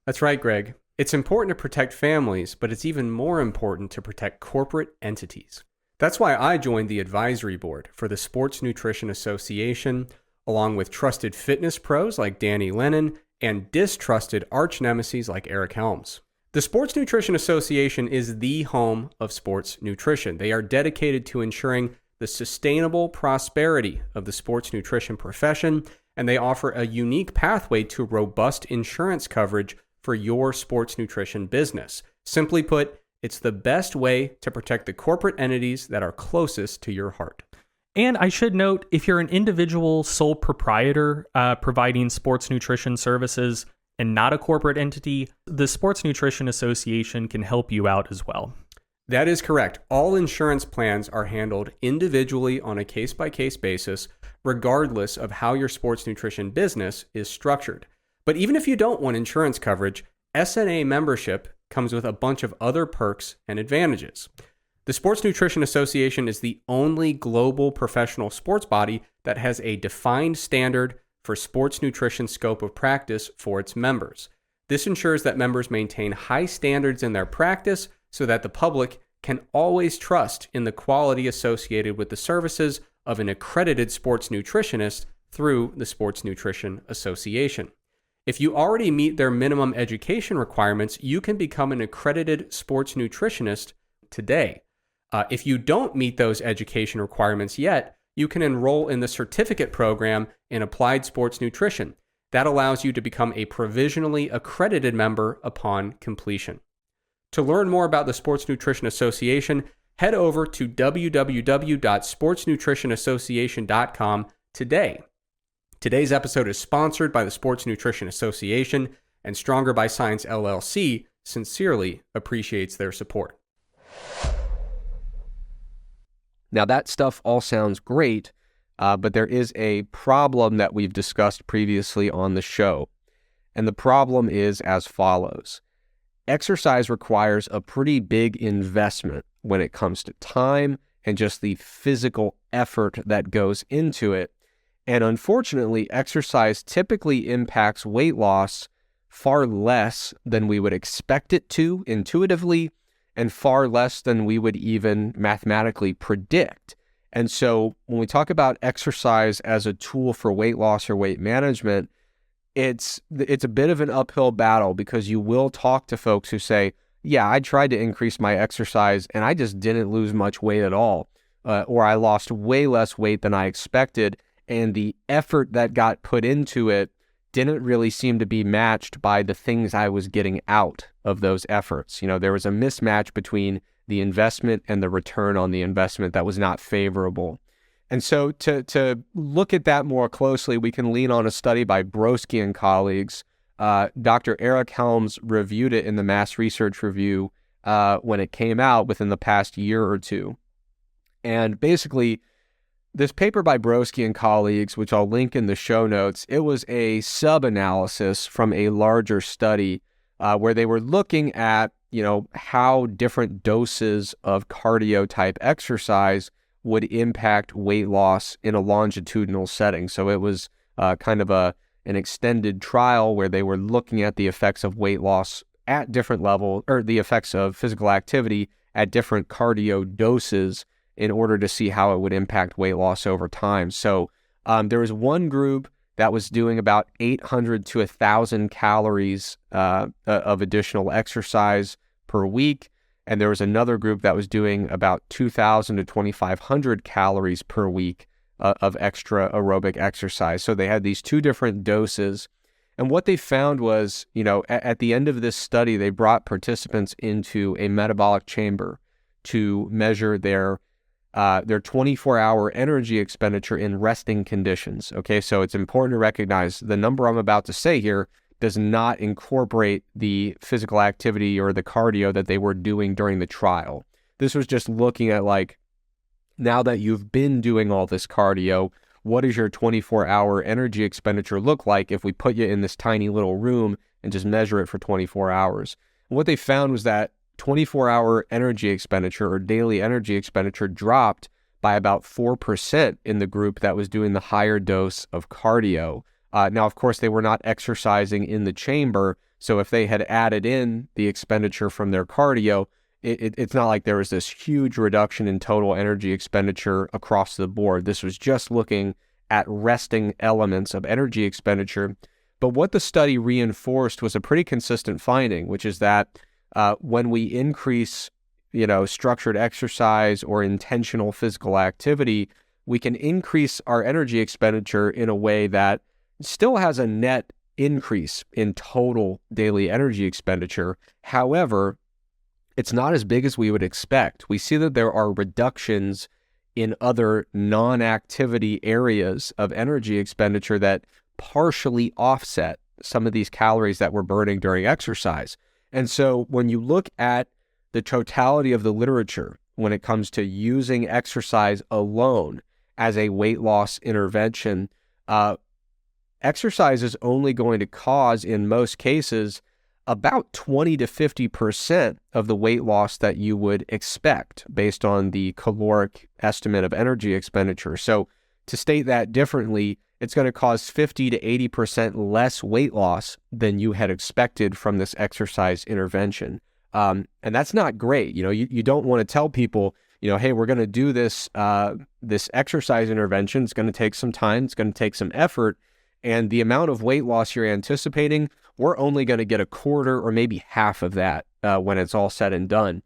That's right, Greg. It's important to protect families, but it's even more important to protect corporate entities. That's why I joined the advisory board for the Sports Nutrition Association, along with trusted fitness pros like Danny Lennon and distrusted arch nemesis like Eric Helms. The Sports Nutrition Association is the home of sports nutrition. They are dedicated to ensuring the sustainable prosperity of the sports nutrition profession, and they offer a unique pathway to robust insurance coverage for your sports nutrition business. Simply put, it's the best way to protect the corporate entities that are closest to your heart. And I should note, if you're an individual sole proprietor providing sports nutrition services and not a corporate entity, the Sports Nutrition Association can help you out as well. That is correct. All insurance plans are handled individually on a case-by-case basis, regardless of how your sports nutrition business is structured. But even if you don't want insurance coverage, SNA membership comes with a bunch of other perks and advantages. The Sports Nutrition Association is the only global professional sports body that has a defined standard for sports nutrition scope of practice for its members. This ensures that members maintain high standards in their practice so that the public can always trust in the quality associated with the services of an accredited sports nutritionist through the Sports Nutrition Association. If you already meet their minimum education requirements, you can become an accredited sports nutritionist today. If you don't meet those education requirements yet, you can enroll in the certificate program in applied sports nutrition. That allows you to become a provisionally accredited member upon completion. To learn more about the Sports Nutrition Association, head over to www.sportsnutritionassociation.com today. Today's episode is sponsored by the Sports Nutrition Association, and Stronger by Science LLC sincerely appreciates their support. Now, that stuff all sounds great, but there is a problem that we've discussed previously on the show. And the problem is as follows. Exercise requires a pretty big investment when it comes to time and just the physical effort that goes into it. And unfortunately, exercise typically impacts weight loss far less than we would expect it to intuitively, and far less than we would even mathematically predict. And so when we talk about exercise as a tool for weight loss or weight management, it's a bit of an uphill battle, because you will talk to folks who say, yeah, I tried to increase my exercise and I just didn't lose much weight at all, or I lost way less weight than I expected, and the effort that got put into it didn't really seem to be matched by the things I was getting out of those efforts. You know, there was a mismatch between the investment and the return on the investment that was not favorable. And so to look at that more closely, we can lean on a study by Brodsky and colleagues. Dr. Eric Helms reviewed it in the Mass Research Review when it came out within the past year or two. And basically, this paper by Brodsky and colleagues, which I'll link in the show notes, it was a sub-analysis from a larger study where they were looking at, how different doses of cardio-type exercise would impact weight loss in a longitudinal setting. So it was kind of a an extended trial where they were looking at the effects of weight loss at different levels, or the effects of physical activity at different cardio doses in order to see how it would impact weight loss over time. So there was one group that was doing about 800 to 1,000 calories of additional exercise per week. And there was another group that was doing about 2,000 to 2,500 calories per week of extra aerobic exercise. So they had these two different doses. And what they found was, at the end of this study, they brought participants into a metabolic chamber to measure their 24-hour energy expenditure in resting conditions. Okay, so it's important to recognize the number I'm about to say here does not incorporate the physical activity or the cardio that they were doing during the trial. This was just looking at, like, now that you've been doing all this cardio, what does your 24-hour energy expenditure look like if we put you in this tiny little room and just measure it for 24 hours? And what they found was that 24-hour energy expenditure or daily energy expenditure dropped by about 4% in the group that was doing the higher dose of cardio. Now, of course, they were not exercising in the chamber, so if they had added in the expenditure from their cardio, it's not like there was this huge reduction in total energy expenditure across the board. This was just looking at resting elements of energy expenditure. But what the study reinforced was a pretty consistent finding, which is that when we increase, structured exercise or intentional physical activity, we can increase our energy expenditure in a way that still has a net increase in total daily energy expenditure. However, it's not as big as we would expect. We see that there are reductions in other non-activity areas of energy expenditure that partially offset some of these calories that we're burning during exercise. And so when you look at the totality of the literature when it comes to using exercise alone as a weight loss intervention, exercise is only going to cause, in most cases, about 20 to 50% of the weight loss that you would expect based on the caloric estimate of energy expenditure. So to state that differently, it's going to cause 50 to 80% less weight loss than you had expected from this exercise intervention. And that's not great. You don't want to tell people, hey, we're going to do this exercise intervention. It's going to take some time. It's going to take some effort. And the amount of weight loss you're anticipating, we're only going to get a quarter or maybe half of that when it's all said and done.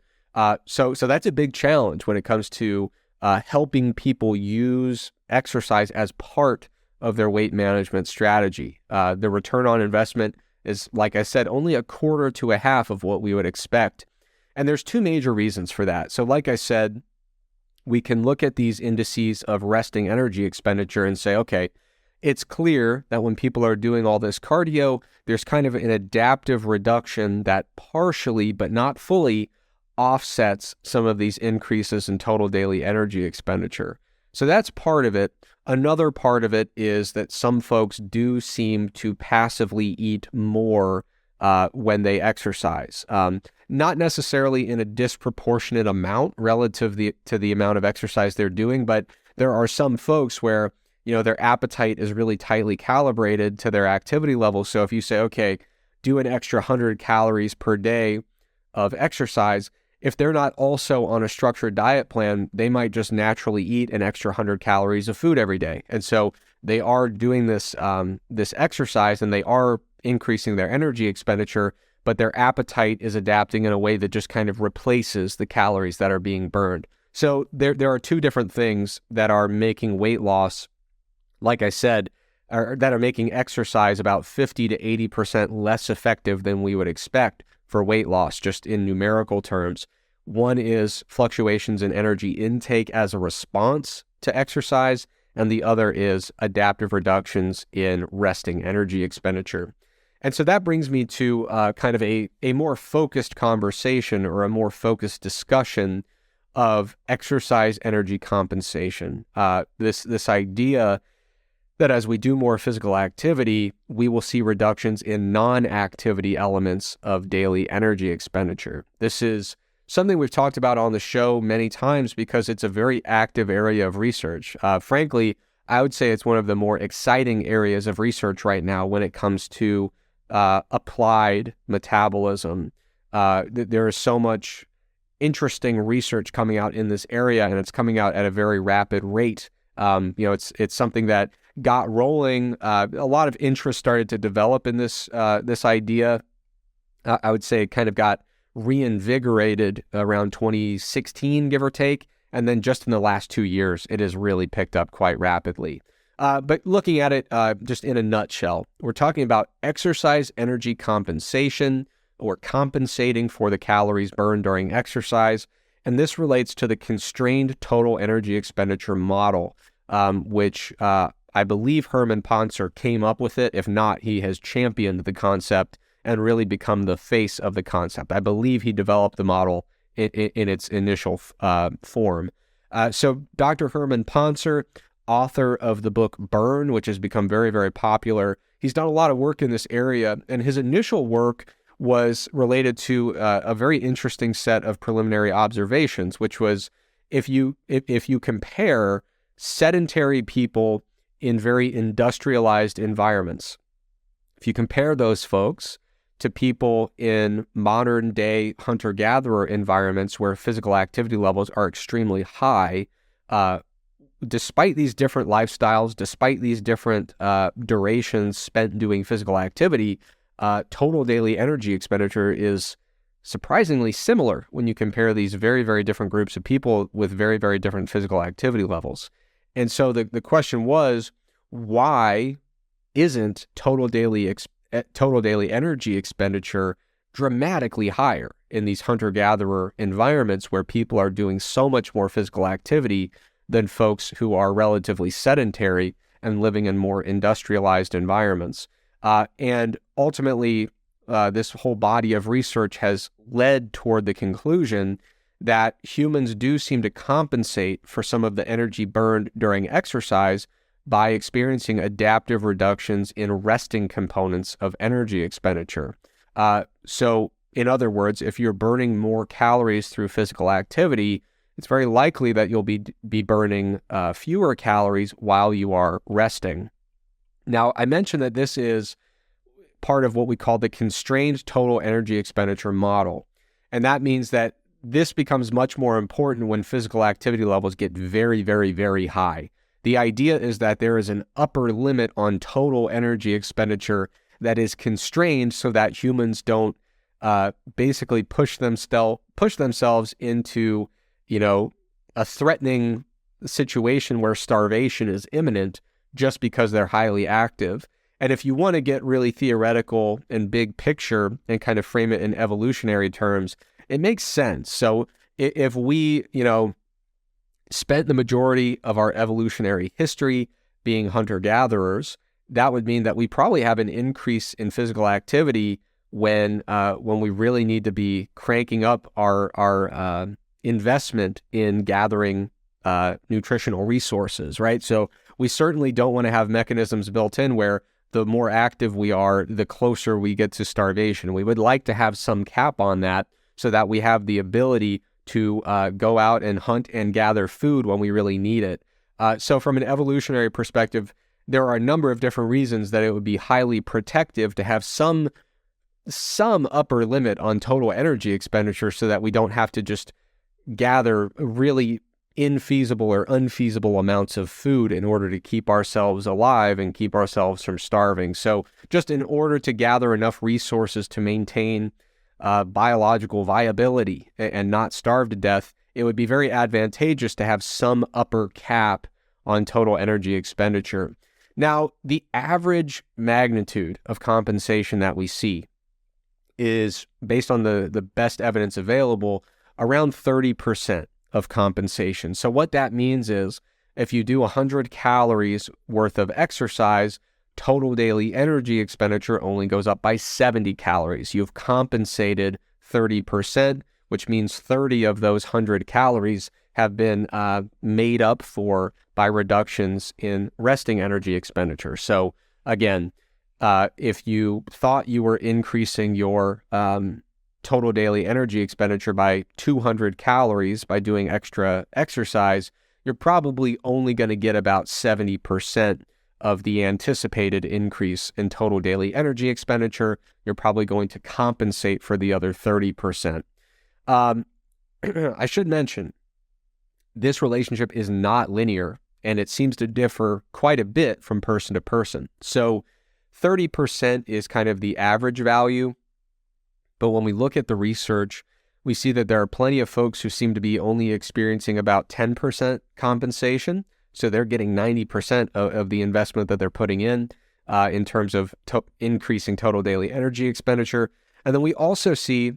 So that's a big challenge when it comes to helping people use exercise as part of their weight management strategy. The return on investment is, like I said, only a quarter to a half of what we would expect. And there's two major reasons for that. So like I said, we can look at these indices of resting energy expenditure and say, okay, it's clear that when people are doing all this cardio, there's kind of an adaptive reduction that partially, but not fully, offsets some of these increases in total daily energy expenditure. So that's part of it. Another part of it is that some folks do seem to passively eat more when they exercise. Not necessarily in a disproportionate amount relative to the amount of exercise they're doing, but there are some folks where their appetite is really tightly calibrated to their activity level. So if you say, okay, do an extra 100 calories per day of exercise, if they're not also on a structured diet plan, they might just naturally eat an extra 100 calories of food every day. And so they are doing this exercise and they are increasing their energy expenditure, but their appetite is adapting in a way that just kind of replaces the calories that are being burned. So there are two different things that are making weight loss, like I said, that are making exercise about 50 to 80% less effective than we would expect for weight loss, just in numerical terms. One is fluctuations in energy intake as a response to exercise, and the other is adaptive reductions in resting energy expenditure. And so that brings me to kind of a more focused conversation or a more focused discussion of exercise energy compensation. This idea that as we do more physical activity, we will see reductions in non-activity elements of daily energy expenditure. This is something we've talked about on the show many times because it's a very active area of research. Frankly, I would say it's one of the more exciting areas of research right now when it comes to applied metabolism. There is so much interesting research coming out in this area, and it's coming out at a very rapid rate. It's something that got rolling. A lot of interest started to develop in this idea. I would say it kind of got reinvigorated around 2016, give or take. And then just in the last 2 years, it has really picked up quite rapidly. But looking at it just in a nutshell, we're talking about exercise energy compensation, or compensating for the calories burned during exercise. And this relates to the constrained total energy expenditure model, which I believe Herman Ponzer came up with it. If not, he has championed the concept and really become the face of the concept. I believe he developed the model in its initial form. So Dr. Herman Ponzer, author of the book Burn, which has become very, very popular, he's done a lot of work in this area, and his initial work was related to a very interesting set of preliminary observations, which was if you compare sedentary people in very industrialized environments, if you compare those folks to people in modern day hunter-gatherer environments where physical activity levels are extremely high, despite these different lifestyles, despite these different durations spent doing physical activity, total daily energy expenditure is surprisingly similar when you compare these very, very different groups of people with very, very different physical activity levels. And so the question was, why isn't total daily energy expenditure dramatically higher in these hunter-gatherer environments where people are doing so much more physical activity than folks who are relatively sedentary and living in more industrialized environments? And ultimately, this whole body of research has led toward the conclusion that humans do seem to compensate for some of the energy burned during exercise by experiencing adaptive reductions in resting components of energy expenditure. So in other words, if you're burning more calories through physical activity, it's very likely that you'll be burning fewer calories while you are resting. Now, I mentioned that this is part of what we call the constrained total energy expenditure model. And that means that this becomes much more important when physical activity levels get very, very, very high. The idea is that there is an upper limit on total energy expenditure that is constrained so that humans don't basically push themselves into, a threatening situation where starvation is imminent just because they're highly active. And if you want to get really theoretical and big picture and kind of frame it in evolutionary terms, it makes sense. So if we, spent the majority of our evolutionary history being hunter-gatherers, that would mean that we probably have an increase in physical activity when we really need to be cranking up our investment in gathering nutritional resources, right? So we certainly don't want to have mechanisms built in where the more active we are, the closer we get to starvation. We would like to have some cap on that so that we have the ability to go out and hunt and gather food when we really need it. So from an evolutionary perspective, there are a number of different reasons that it would be highly protective to have some upper limit on total energy expenditure so that we don't have to just gather really infeasible or unfeasible amounts of food in order to keep ourselves alive and keep ourselves from starving. So just in order to gather enough resources to maintain biological viability and not starve to death, it would be very advantageous to have some upper cap on total energy expenditure. Now, the average magnitude of compensation that we see is, based on the best evidence available, around 30% of compensation. So what that means is if you do 100 calories worth of exercise, total daily energy expenditure only goes up by 70 calories. You've compensated 30%, which means 30 of those 100 calories have been made up for by reductions in resting energy expenditure. So again, if you thought you were increasing your total daily energy expenditure by 200 calories by doing extra exercise, you're probably only going to get about 70% of the anticipated increase in total daily energy expenditure. You're probably going to compensate for the other 30%. I should mention, this relationship is not linear, and it seems to differ quite a bit from person to person. So 30% is kind of the average value, but when we look at the research, we see that there are plenty of folks who seem to be only experiencing about 10% compensation. So they're getting 90% of the investment that they're putting in terms of increasing total daily energy expenditure. And then we also see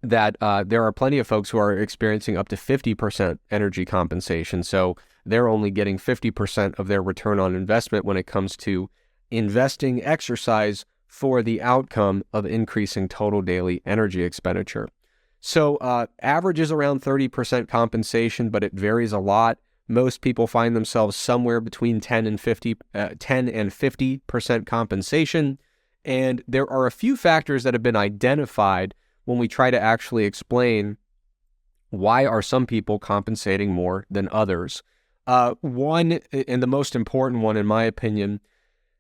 that there are plenty of folks who are experiencing up to 50% energy compensation. So they're only getting 50% of their return on investment when it comes to investing exercise for the outcome of increasing total daily energy expenditure. So average is around 30% compensation, but it varies a lot. Most people find themselves somewhere between 10 and 50% compensation. And there are a few factors that have been identified when we try to actually explain why are some people compensating more than others. One, and the most important one in my opinion,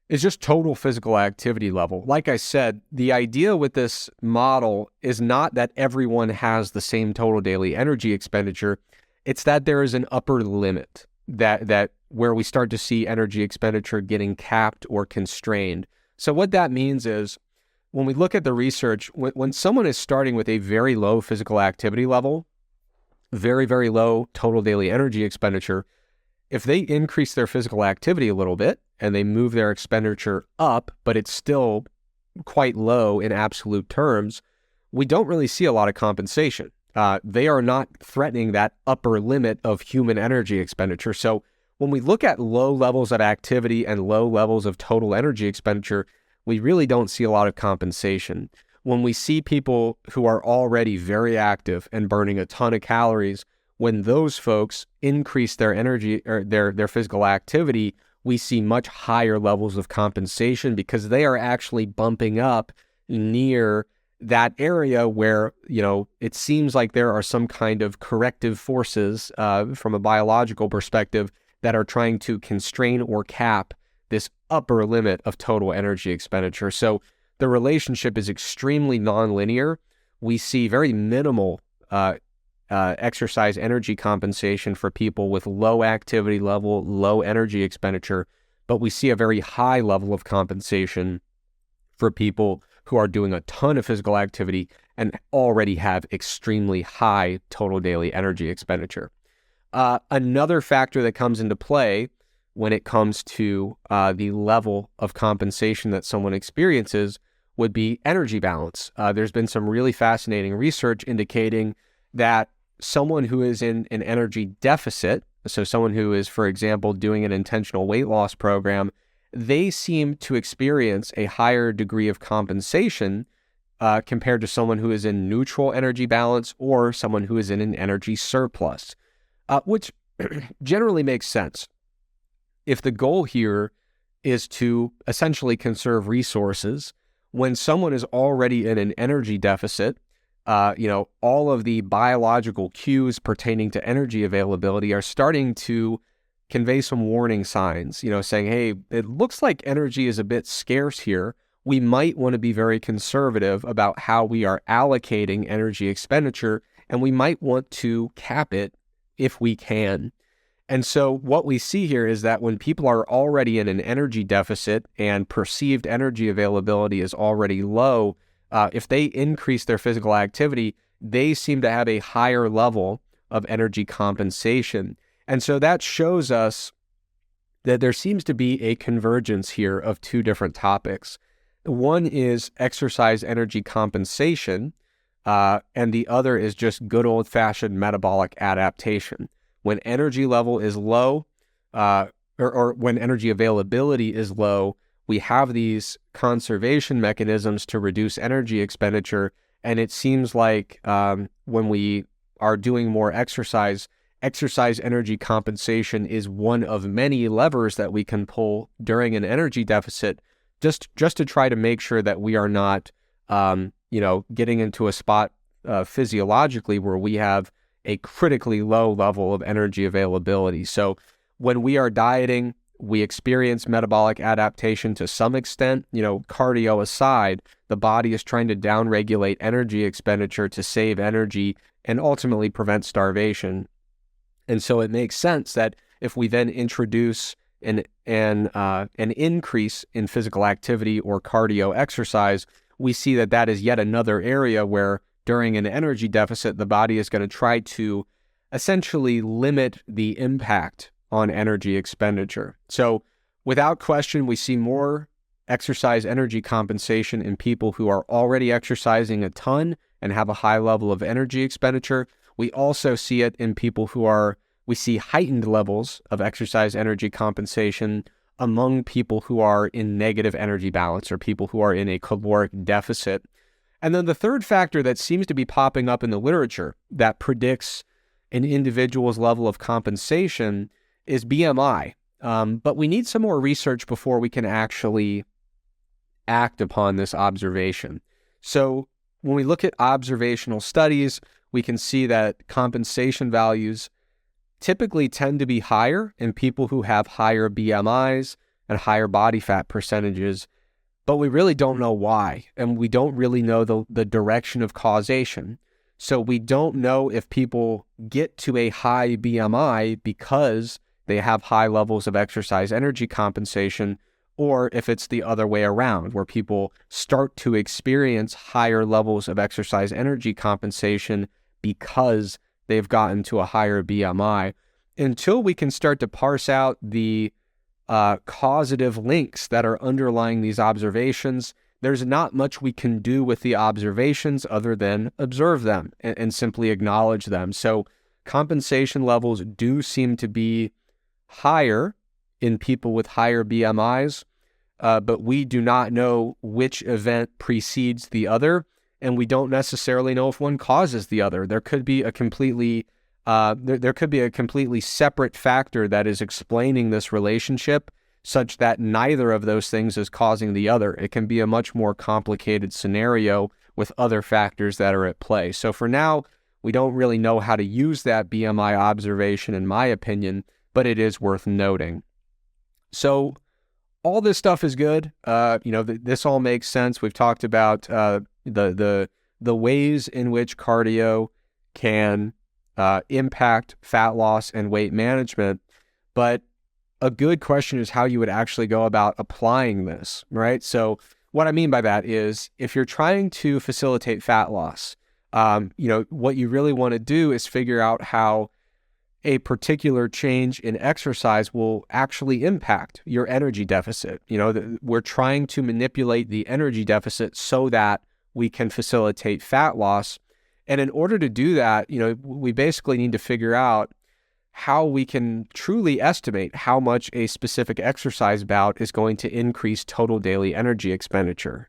is just total physical activity level. Like I said, the idea with this model is not that everyone has the same total daily energy expenditure. It's that there is an upper limit that where we start to see energy expenditure getting capped or constrained. So what that means is, when we look at the research, when someone is starting with a very low physical activity level, very, very low total daily energy expenditure, if they increase their physical activity a little bit and they move their expenditure up, but it's still quite low in absolute terms, we don't really see a lot of compensation. They are not threatening that upper limit of human energy expenditure. So when we look at low levels of activity and low levels of total energy expenditure, we really don't see a lot of compensation. When we see people who are already very active and burning a ton of calories, when those folks increase their energy or their physical activity, we see much higher levels of compensation because they are actually bumping up near that area where, it seems like there are some kind of corrective forces from a biological perspective that are trying to constrain or cap this upper limit of total energy expenditure. So the relationship is extremely nonlinear. We see very minimal exercise energy compensation for people with low activity level, low energy expenditure, but we see a very high level of compensation for people who are doing a ton of physical activity and already have extremely high total daily energy expenditure. Another factor that comes into play when it comes to the level of compensation that someone experiences would be energy balance. There's been some really fascinating research indicating that someone who is in an energy deficit, so someone who is, for example, doing an intentional weight loss program, they seem to experience a higher degree of compensation compared to someone who is in neutral energy balance or someone who is in an energy surplus, which generally makes sense. If the goal here is to essentially conserve resources, when someone is already in an energy deficit, all of the biological cues pertaining to energy availability are starting to convey some warning signs, saying, hey, it looks like energy is a bit scarce here. We might want to be very conservative about how we are allocating energy expenditure, and we might want to cap it if we can. And so what we see here is that when people are already in an energy deficit and perceived energy availability is already low, if they increase their physical activity, they seem to have a higher level of energy compensation. And so that shows us that there seems to be a convergence here of two different topics. One is exercise energy compensation, and the other is just good old-fashioned metabolic adaptation. When energy level is low, or when energy availability is low, we have these conservation mechanisms to reduce energy expenditure. And it seems like when we are doing more exercise energy compensation is one of many levers that we can pull during an energy deficit, just to try to make sure that we are not, getting into a spot physiologically where we have a critically low level of energy availability. So when we are dieting, we experience metabolic adaptation to some extent. Cardio aside, the body is trying to downregulate energy expenditure to save energy and ultimately prevent starvation. And so it makes sense that if we then introduce an increase in physical activity or cardio exercise, we see that is yet another area where during an energy deficit, the body is going to try to essentially limit the impact on energy expenditure. So without question, we see more exercise energy compensation in people who are already exercising a ton and have a high level of energy expenditure. We also see it in people we see heightened levels of exercise energy compensation among people who are in negative energy balance or people who are in a caloric deficit. And then the third factor that seems to be popping up in the literature that predicts an individual's level of compensation is BMI. But we need some more research before we can actually act upon this observation. So when we look at observational studies, we can see that compensation values typically tend to be higher in people who have higher BMIs and higher body fat percentages, but we really don't know why, and we don't really know the direction of causation. So we don't know if people get to a high BMI because they have high levels of exercise energy compensation, or if it's the other way around, where people start to experience higher levels of exercise energy compensation because they've gotten to a higher BMI. Until we can start to parse out the causative links that are underlying these observations, there's not much we can do with the observations other than observe them and simply acknowledge them. So compensation levels do seem to be higher in people with higher BMIs, but we do not know which event precedes the other, and we don't necessarily know if one causes the other. There could be a completely separate factor that is explaining this relationship, such that neither of those things is causing the other. It can be a much more complicated scenario with other factors that are at play. So for now, we don't really know how to use that BMI observation, in my opinion, but it is worth noting. So all this stuff is good. This all makes sense. We've talked about the ways in which cardio can impact fat loss and weight management, but a good question is how you would actually go about applying this, right? So what I mean by that is if you're trying to facilitate fat loss, what you really want to do is figure out how a particular change in exercise will actually impact your energy deficit. We're trying to manipulate the energy deficit so that we can facilitate fat loss. And in order to do that, we basically need to figure out how we can truly estimate how much a specific exercise bout is going to increase total daily energy expenditure.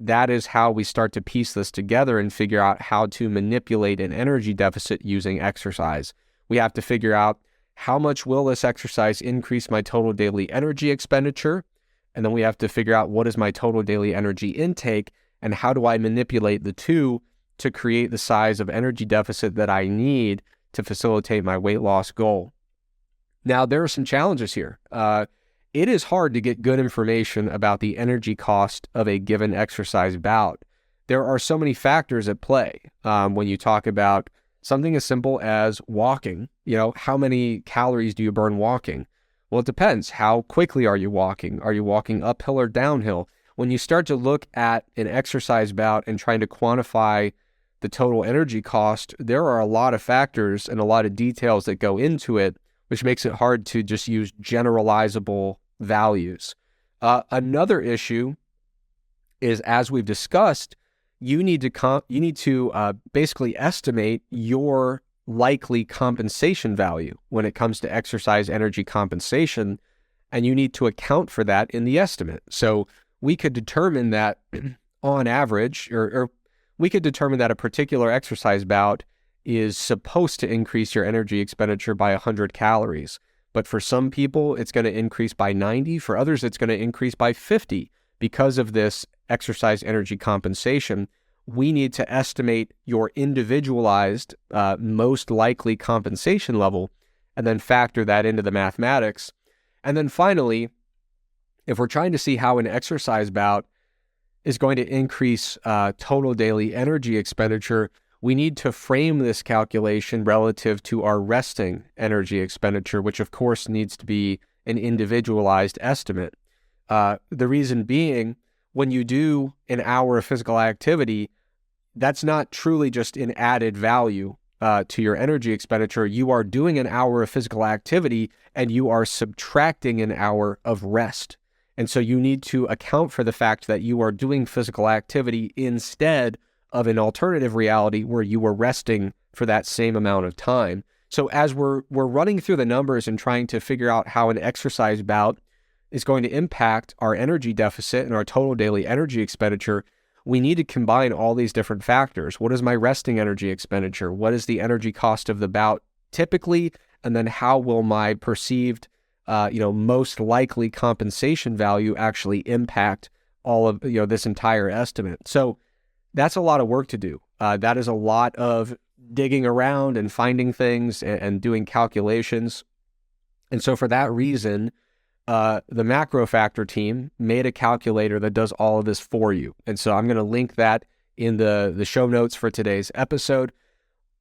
That is how we start to piece this together and figure out how to manipulate an energy deficit using exercise. We have to figure out how much will this exercise increase my total daily energy expenditure, and then we have to figure out what is my total daily energy intake and how do I manipulate the two to create the size of energy deficit that I need to facilitate my weight loss goal. Now, there are some challenges here. It is hard to get good information about the energy cost of a given exercise bout. There are so many factors at play when you talk about something as simple as walking. How many calories do you burn walking? Well, it depends. How quickly are you walking? Are you walking uphill or downhill? When you start to look at an exercise bout and trying to quantify the total energy cost, there are a lot of factors and a lot of details that go into it, which makes it hard to just use generalizable values. Another issue is, as we've discussed, you need to basically estimate your likely compensation value when it comes to exercise energy compensation, and you need to account for that in the estimate. So we could determine that on average, or we could determine that a particular exercise bout is supposed to increase your energy expenditure by 100 calories. But for some people, it's going to increase by 90. For others, it's going to increase by 50 because of this exercise energy compensation. we need to estimate your individualized most likely compensation level and then factor that into the mathematics. And then finally, if we're trying to see how an exercise bout is going to increase total daily energy expenditure, we need to frame this calculation relative to our resting energy expenditure, which of course needs to be an individualized estimate. The reason being, when you do an hour of physical activity, that's not truly just an added value to your energy expenditure. You are doing an hour of physical activity and you are subtracting an hour of rest. And so you need to account for the fact that you are doing physical activity instead of an alternative reality where you were resting for that same amount of time. So as we're running through the numbers and trying to figure out how an exercise bout is going to impact our energy deficit and our total daily energy expenditure, we need to combine all these different factors. What is my resting energy expenditure? What is the energy cost of the bout typically? And then how will my perceived most likely compensation value actually impact all of this entire estimate? So that's a lot of work to do. That is a lot of digging around and finding things and doing calculations. And so for that reason, the macro factor team made a calculator that does all of this for you. And so I'm going to link that in the show notes for today's episode.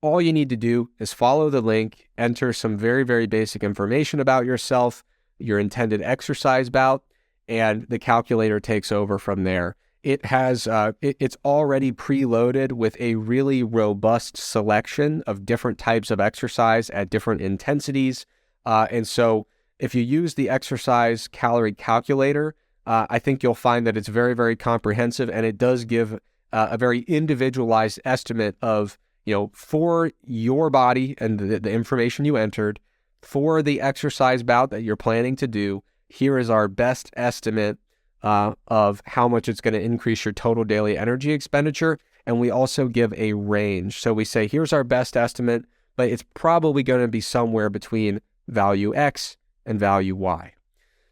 All you need to do is follow the link, enter some very, very basic information about yourself, your intended exercise bout, and the calculator takes over from there. It has it's already preloaded with a really robust selection of different types of exercise at different intensities. And so if you use the exercise calorie calculator, I think you'll find that it's very, very comprehensive, and it does give a very individualized estimate of, for your body and the information you entered, for the exercise bout that you're planning to do, here is our best estimate of how much it's going to increase your total daily energy expenditure. And we also give a range. So we say, here's our best estimate, but it's probably going to be somewhere between value X and value Y.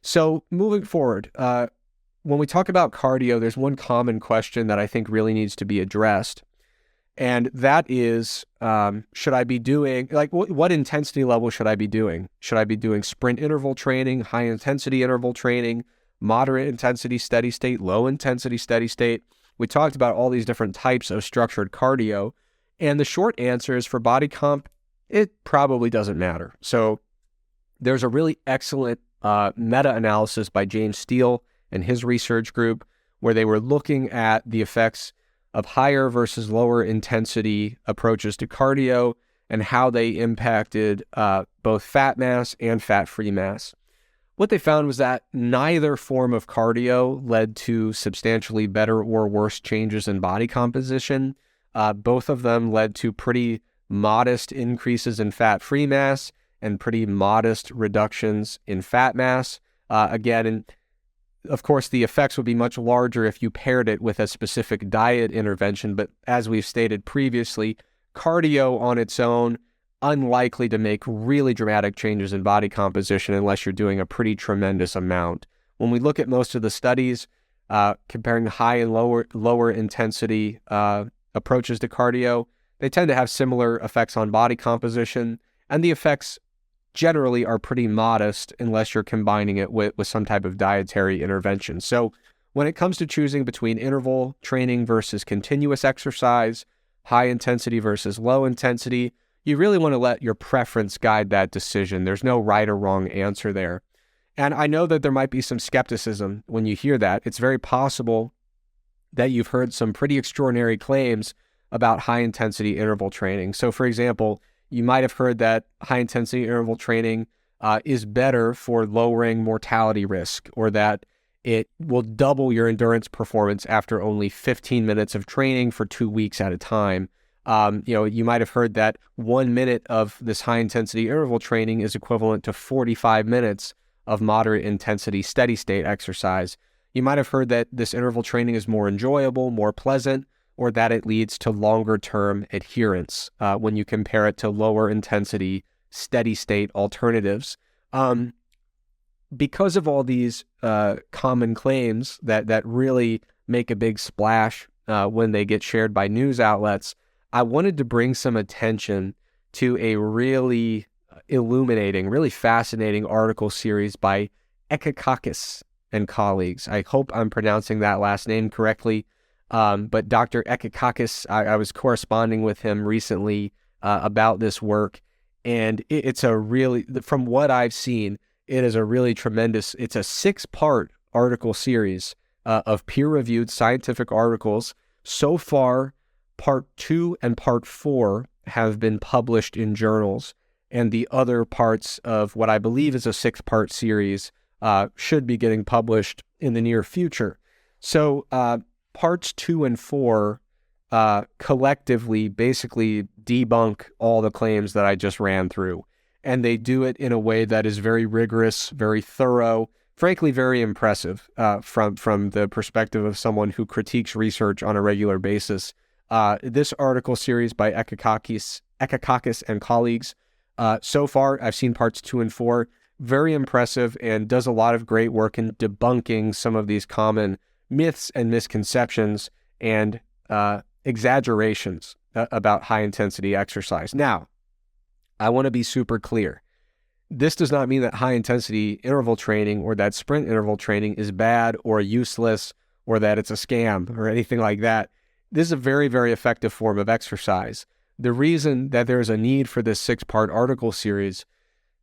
So moving forward, when we talk about cardio, there's one common question that I think really needs to be addressed. And that is, should I be doing, what intensity level should I be doing? Should I be doing sprint interval training, high intensity interval training, moderate intensity steady state, low intensity steady state? We talked about all these different types of structured cardio. And the short answer is, for body comp, it probably doesn't matter. So there's a really excellent meta-analysis by James Steele and his research group where they were looking at the effects of higher versus lower intensity approaches to cardio and how they impacted both fat mass and fat-free mass. What they found was that neither form of cardio led to substantially better or worse changes in body composition. Both of them led to pretty modest increases in fat-free mass and pretty modest reductions in fat mass. And of course, the effects would be much larger if you paired it with a specific diet intervention. But as we've stated previously, cardio on its own, unlikely to make really dramatic changes in body composition unless you're doing a pretty tremendous amount. When we look at most of the studies comparing high and lower intensity approaches to cardio, they tend to have similar effects on body composition, and the effects generally are pretty modest unless you're combining it with some type of dietary intervention. So when it comes to choosing between interval training versus continuous exercise, high intensity versus low intensity, you really want to let your preference guide that decision. There's no right or wrong answer there. And I know that there might be some skepticism when you hear that. It's very possible that you've heard some pretty extraordinary claims about high intensity interval training. So for example, you might have heard that high-intensity interval training is better for lowering mortality risk, or that it will double your endurance performance after only 15 minutes of training for 2 weeks at a time. You might have heard that 1 minute of this high-intensity interval training is equivalent to 45 minutes of moderate-intensity steady-state exercise. You might have heard that this interval training is more enjoyable, more pleasant, or that it leads to longer-term adherence when you compare it to lower-intensity, steady-state alternatives. Because of all these common claims that really make a big splash when they get shared by news outlets, I wanted to bring some attention to a really illuminating, really fascinating article series by Ekakakis and colleagues. I hope I'm pronouncing that last name correctly. But Dr. Ekakakis, I was corresponding with him recently about this work, and it's a really, from what I've seen, it is a really tremendous, it's a 6-part article series of peer-reviewed scientific articles. So far, part 2 and part 4 have been published in journals, and the other parts of what I believe is a 6-part series should be getting published in the near future. So parts 2 and 4 collectively basically debunk all the claims that I just ran through. And they do it in a way that is very rigorous, very thorough, frankly, very impressive from the perspective of someone who critiques research on a regular basis. This article series by Ekakakis and colleagues, so far I've seen parts 2 and 4, very impressive, and does a lot of great work in debunking some of these common myths and misconceptions and exaggerations about high-intensity exercise. Now, I want to be super clear. This does not mean that high-intensity interval training or that sprint interval training is bad or useless or that it's a scam or anything like that. This is a very, very effective form of exercise. The reason that there's a need for this 6-part article series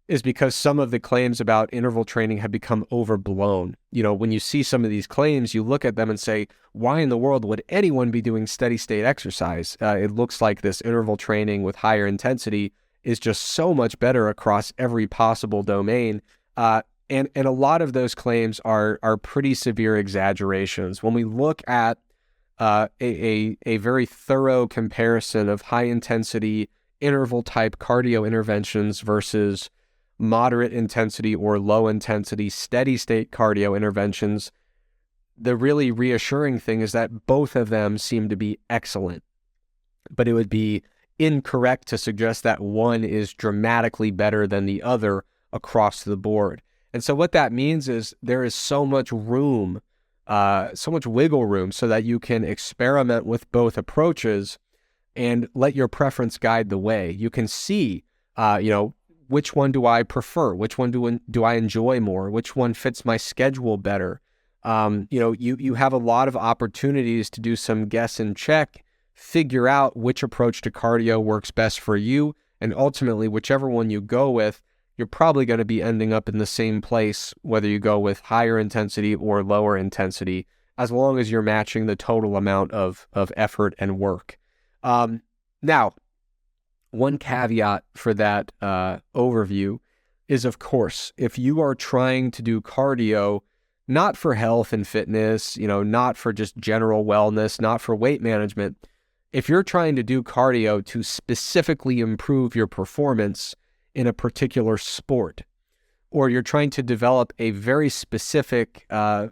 is because some of the claims about interval training have become overblown. You know, when you see some of these claims, you look at them and say, why in the world would anyone be doing steady state exercise? It looks like this interval training with higher intensity is just so much better across every possible domain. And a lot of those claims are pretty severe exaggerations. When we look at a very thorough comparison of high intensity interval type cardio interventions versus moderate intensity or low intensity steady state cardio interventions, the really reassuring thing is that both of them seem to be excellent. But it would be incorrect to suggest that one is dramatically better than the other across the board. And so what that means is there is so much room, so much wiggle room so that you can experiment with both approaches and let your preference guide the way. You can see, which one do I prefer? Which one do I enjoy more? Which one fits my schedule better? You have a lot of opportunities to do some guess and check, figure out which approach to cardio works best for you, and ultimately, whichever one you go with, you're probably going to be ending up in the same place, whether you go with higher intensity or lower intensity, as long as you're matching the total amount of effort and work. Now, one caveat for that overview is, of course, if you are trying to do cardio, not for health and fitness, not for just general wellness, not for weight management, if you're trying to do cardio to specifically improve your performance in a particular sport, or you're trying to develop a very specific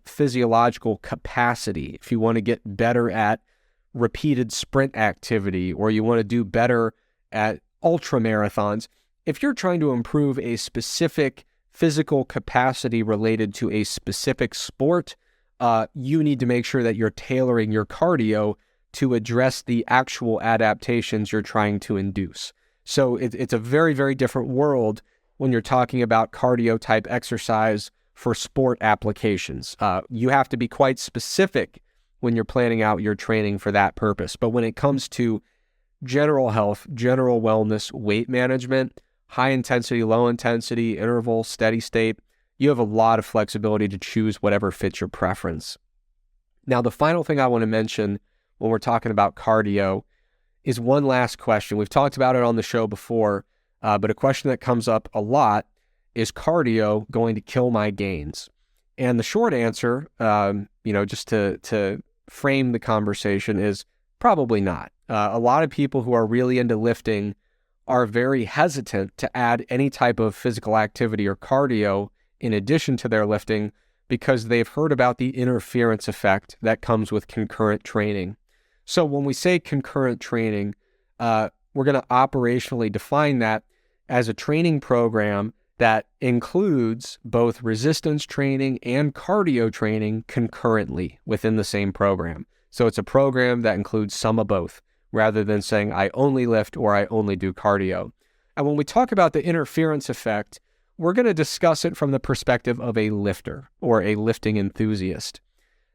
physiological capacity, if you want to get better at repeated sprint activity, or you want to do better at ultra marathons, if you're trying to improve a specific physical capacity related to a specific sport, you need to make sure that you're tailoring your cardio to address the actual adaptations you're trying to induce. So it's a very, very different world when you're talking about cardio type exercise for sport applications. You have to be quite specific when you're planning out your training for that purpose. But when it comes to general health, general wellness, weight management, high intensity, low intensity, interval, steady state, you have a lot of flexibility to choose whatever fits your preference. Now, the final thing I want to mention when we're talking about cardio is one last question. We've talked about it on the show before, but a question that comes up a lot is cardio going to kill my gains? And the short answer, just to frame the conversation, is probably not. A lot of people who are really into lifting are very hesitant to add any type of physical activity or cardio in addition to their lifting because they've heard about the interference effect that comes with concurrent training. So when we say concurrent training, we're going to operationally define that as a training program that includes both resistance training and cardio training concurrently within the same program. So it's a program that includes some of both, rather than saying I only lift or I only do cardio. And when we talk about the interference effect, we're going to discuss it from the perspective of a lifter or a lifting enthusiast.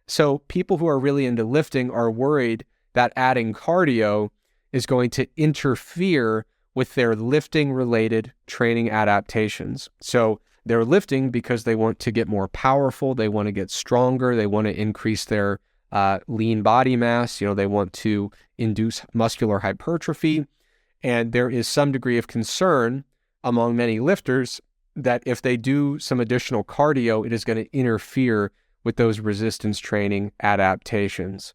So people who are really into lifting are worried that adding cardio is going to interfere with their lifting-related training adaptations. So they're lifting because they want to get more powerful, they want to get stronger, they want to increase their lean body mass, they want to induce muscular hypertrophy. And there is some degree of concern among many lifters that if they do some additional cardio, it is going to interfere with those resistance training adaptations.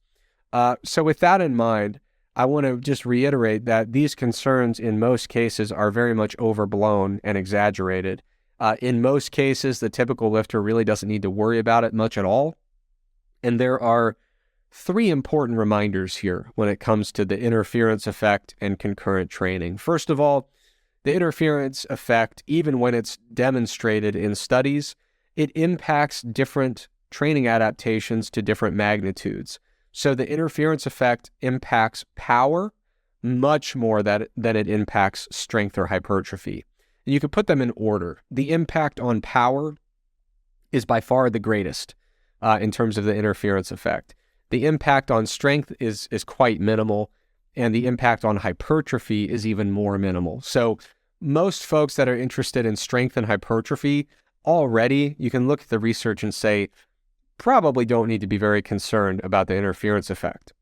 So with that in mind, I want to just reiterate that these concerns in most cases are very much overblown and exaggerated. In most cases, the typical lifter really doesn't need to worry about it much at all. And there are 3 important reminders here when it comes to the interference effect and concurrent training. First of all, the interference effect, even when it's demonstrated in studies, it impacts different training adaptations to different magnitudes. So the interference effect impacts power much more than it impacts strength or hypertrophy. And you could put them in order. The impact on power is by far the greatest in terms of the interference effect. The impact on strength is quite minimal, and the impact on hypertrophy is even more minimal. So most folks that are interested in strength and hypertrophy already, you can look at the research and say, probably don't need to be very concerned about the interference effect.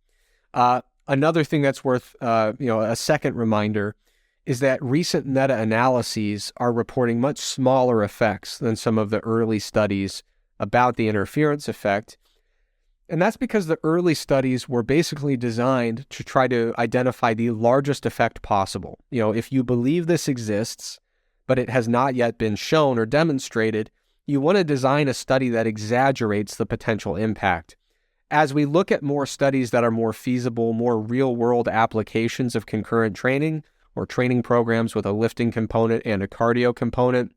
Another thing that's worth, a second reminder is that recent meta-analyses are reporting much smaller effects than some of the early studies about the interference effect. And that's because the early studies were basically designed to try to identify the largest effect possible. If you believe this exists, but it has not yet been shown or demonstrated, you want to design a study that exaggerates the potential impact. As we look at more studies that are more feasible, more real-world applications of concurrent training or training programs with a lifting component and a cardio component,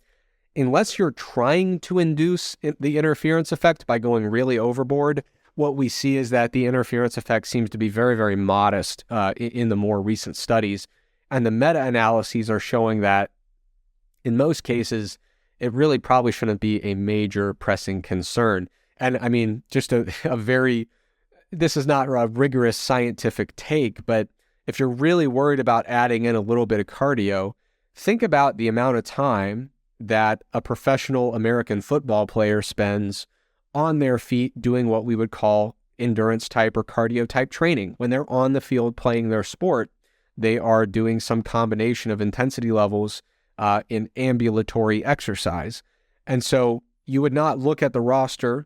unless you're trying to induce the interference effect by going really overboard, what we see is that the interference effect seems to be very, very modest in the more recent studies. And the meta-analyses are showing that in most cases, it really probably shouldn't be a major pressing concern. And I mean, just this is not a rigorous scientific take, but if you're really worried about adding in a little bit of cardio, think about the amount of time that a professional American football player spends on their feet doing what we would call endurance type or cardio type training. When they're on the field playing their sport, they are doing some combination of intensity levels in ambulatory exercise. And so you would not look at the roster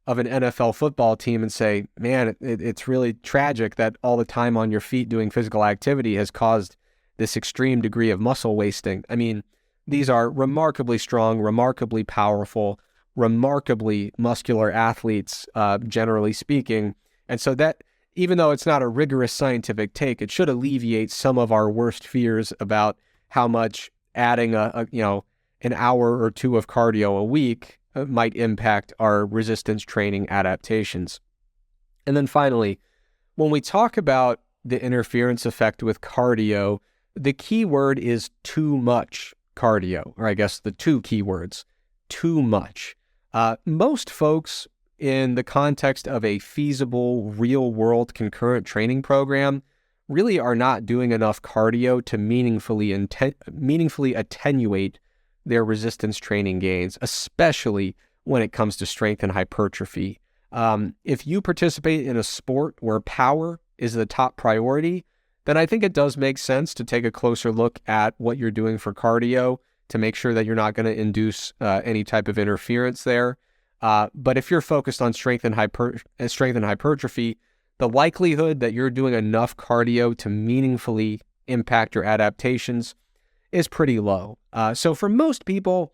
of an NFL football team and say, man, it's really tragic that all the time on your feet doing physical activity has caused this extreme degree of muscle wasting. I mean, these are remarkably strong, remarkably powerful, remarkably muscular athletes, generally speaking. And so that, even though it's not a rigorous scientific take, it should alleviate some of our worst fears about how much adding an hour or 2 of cardio a week might impact our resistance training adaptations. And then finally, when we talk about the interference effect with cardio, the key word is too much cardio, or I guess the 2 keywords, too much. Most folks in the context of a feasible real-world concurrent training program really are not doing enough cardio to meaningfully attenuate their resistance training gains, especially when it comes to strength and hypertrophy. If you participate in a sport where power is the top priority, then I think it does make sense to take a closer look at what you're doing for cardio to make sure that you're not going to induce any type of interference there. But if you're focused on strength and hypertrophy, the likelihood that you're doing enough cardio to meaningfully impact your adaptations is pretty low. So for most people,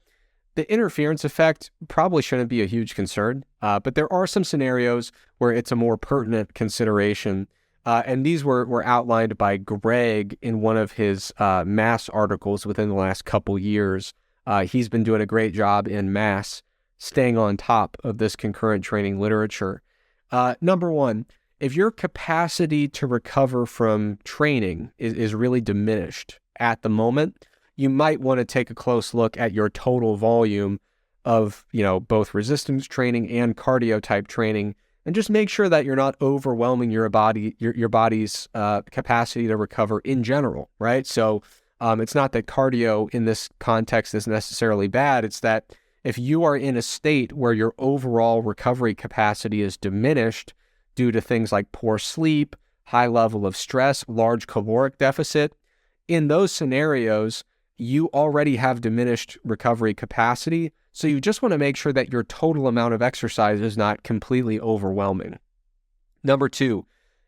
the interference effect probably shouldn't be a huge concern, but there are some scenarios where it's a more pertinent consideration. And these were outlined by Greg in one of his MASS articles within the last couple years. He's been doing a great job in MASS staying on top of this concurrent training literature. Number one, if your capacity to recover from training is really diminished at the moment, you might want to take a close look at your total volume of, both resistance training and cardio type training, and just make sure that you're not overwhelming your body's capacity to recover in general, right? So it's not that cardio in this context is necessarily bad. It's that if you are in a state where your overall recovery capacity is diminished due to things like poor sleep, high level of stress, large caloric deficit, in those scenarios, you already have diminished recovery capacity. So you just want to make sure that your total amount of exercise is not completely overwhelming. Number 2,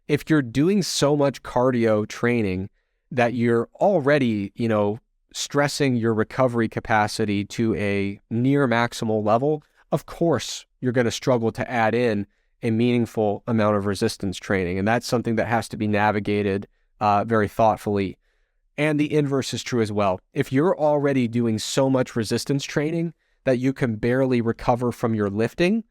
if you're doing so much cardio training that you're already, stressing your recovery capacity to a near maximal level, of course, you're going to struggle to add in a meaningful amount of resistance training. And that's something that has to be navigated very thoughtfully. And the inverse is true as well. If you're already doing so much resistance training that you can barely recover from your lifting,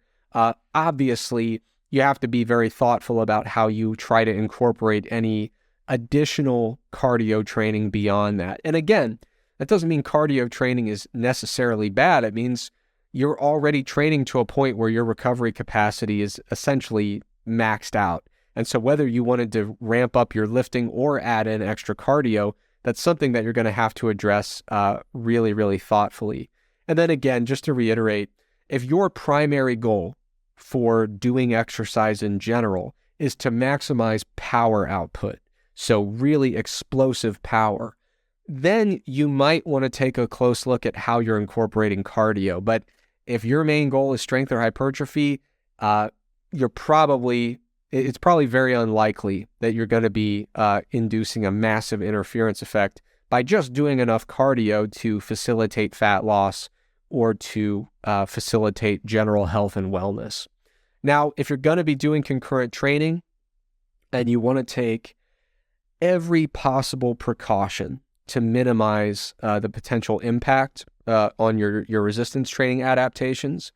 obviously, you have to be very thoughtful about how you try to incorporate any additional cardio training beyond that. And again, that doesn't mean cardio training is necessarily bad. It means you're already training to a point where your recovery capacity is essentially maxed out. And so whether you wanted to ramp up your lifting or add in extra cardio, that's something that you're going to have to address really, really thoughtfully. And then again, just to reiterate, if your primary goal for doing exercise in general is to maximize power output, so really explosive power, then you might want to take a close look at how you're incorporating cardio. But if your main goal is strength or hypertrophy, it's probably very unlikely that you're going to be inducing a massive interference effect by just doing enough cardio to facilitate fat loss or to facilitate general health and wellness. Now, if you're going to be doing concurrent training and you want to take every possible precaution to minimize the potential impact on your resistance training adaptations,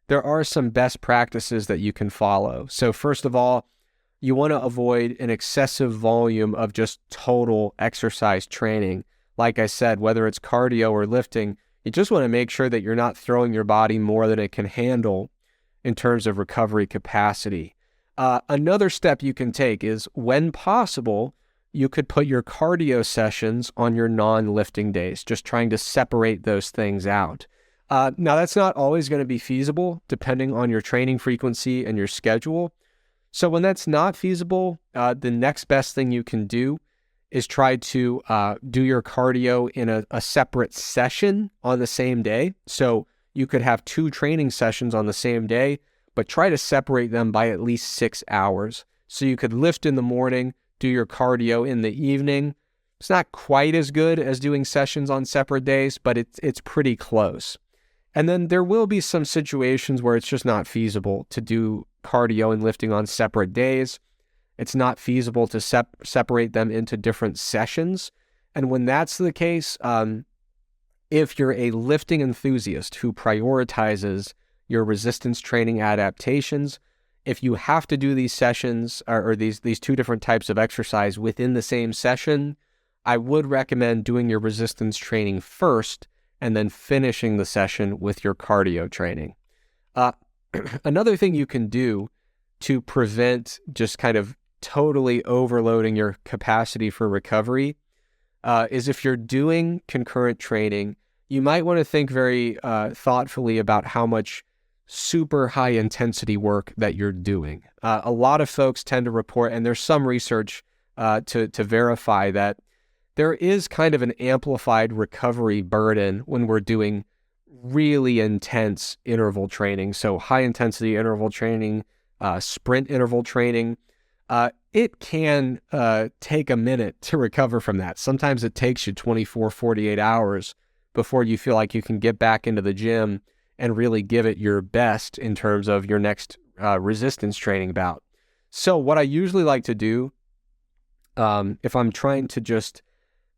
there are some best practices that you can follow. So first of all, you want to avoid an excessive volume of just total exercise training. Like I said, whether it's cardio or lifting, you just want to make sure that you're not throwing your body more than it can handle in terms of recovery capacity. Another step you can take is, when possible, you could put your cardio sessions on your non-lifting days, just trying to separate those things out. Now, that's not always going to be feasible depending on your training frequency and your schedule. So when that's not feasible, the next best thing you can do is try to do your cardio in a separate session on the same day. So you could have 2 training sessions on the same day, but try to separate them by at least 6 hours. So you could lift in the morning, do your cardio in the evening. It's not quite as good as doing sessions on separate days, but it's pretty close. And then there will be some situations where it's just not feasible to do cardio and lifting on separate days. It's not feasible to separate them into different sessions. And when that's the case, if you're a lifting enthusiast who prioritizes your resistance training adaptations, if you have to do these sessions or these 2 different types of exercise within the same session, I would recommend doing your resistance training first and then finishing the session with your cardio training. Another thing you can do to prevent just kind of totally overloading your capacity for recovery is, if you're doing concurrent training, you might want to think very thoughtfully about how much super high intensity work that you're doing. A lot of folks tend to report, and there's some research to verify that there is kind of an amplified recovery burden when we're doing really intense interval training. So high intensity interval training, sprint interval training, it can take a minute to recover from that. Sometimes it takes you 24, 48 hours before you feel like you can get back into the gym and really give it your best in terms of your next resistance training bout. So what I usually like to do, if I'm trying to just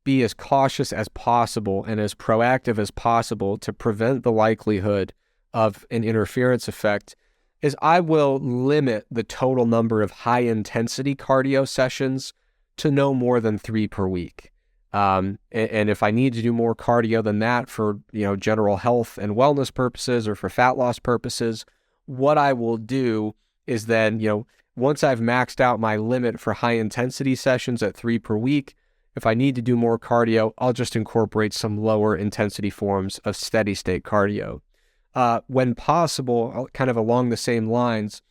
be as cautious as possible and as proactive as possible to prevent the likelihood of an interference effect, is I will limit the total number of high-intensity cardio sessions to no more than 3 per week. And if I need to do more cardio than that for, general health and wellness purposes or for fat loss purposes, what I will do is then, once I've maxed out my limit for high-intensity sessions at 3 per week, if I need to do more cardio, I'll just incorporate some lower intensity forms of steady-state cardio. When possible, kind of along the same lines,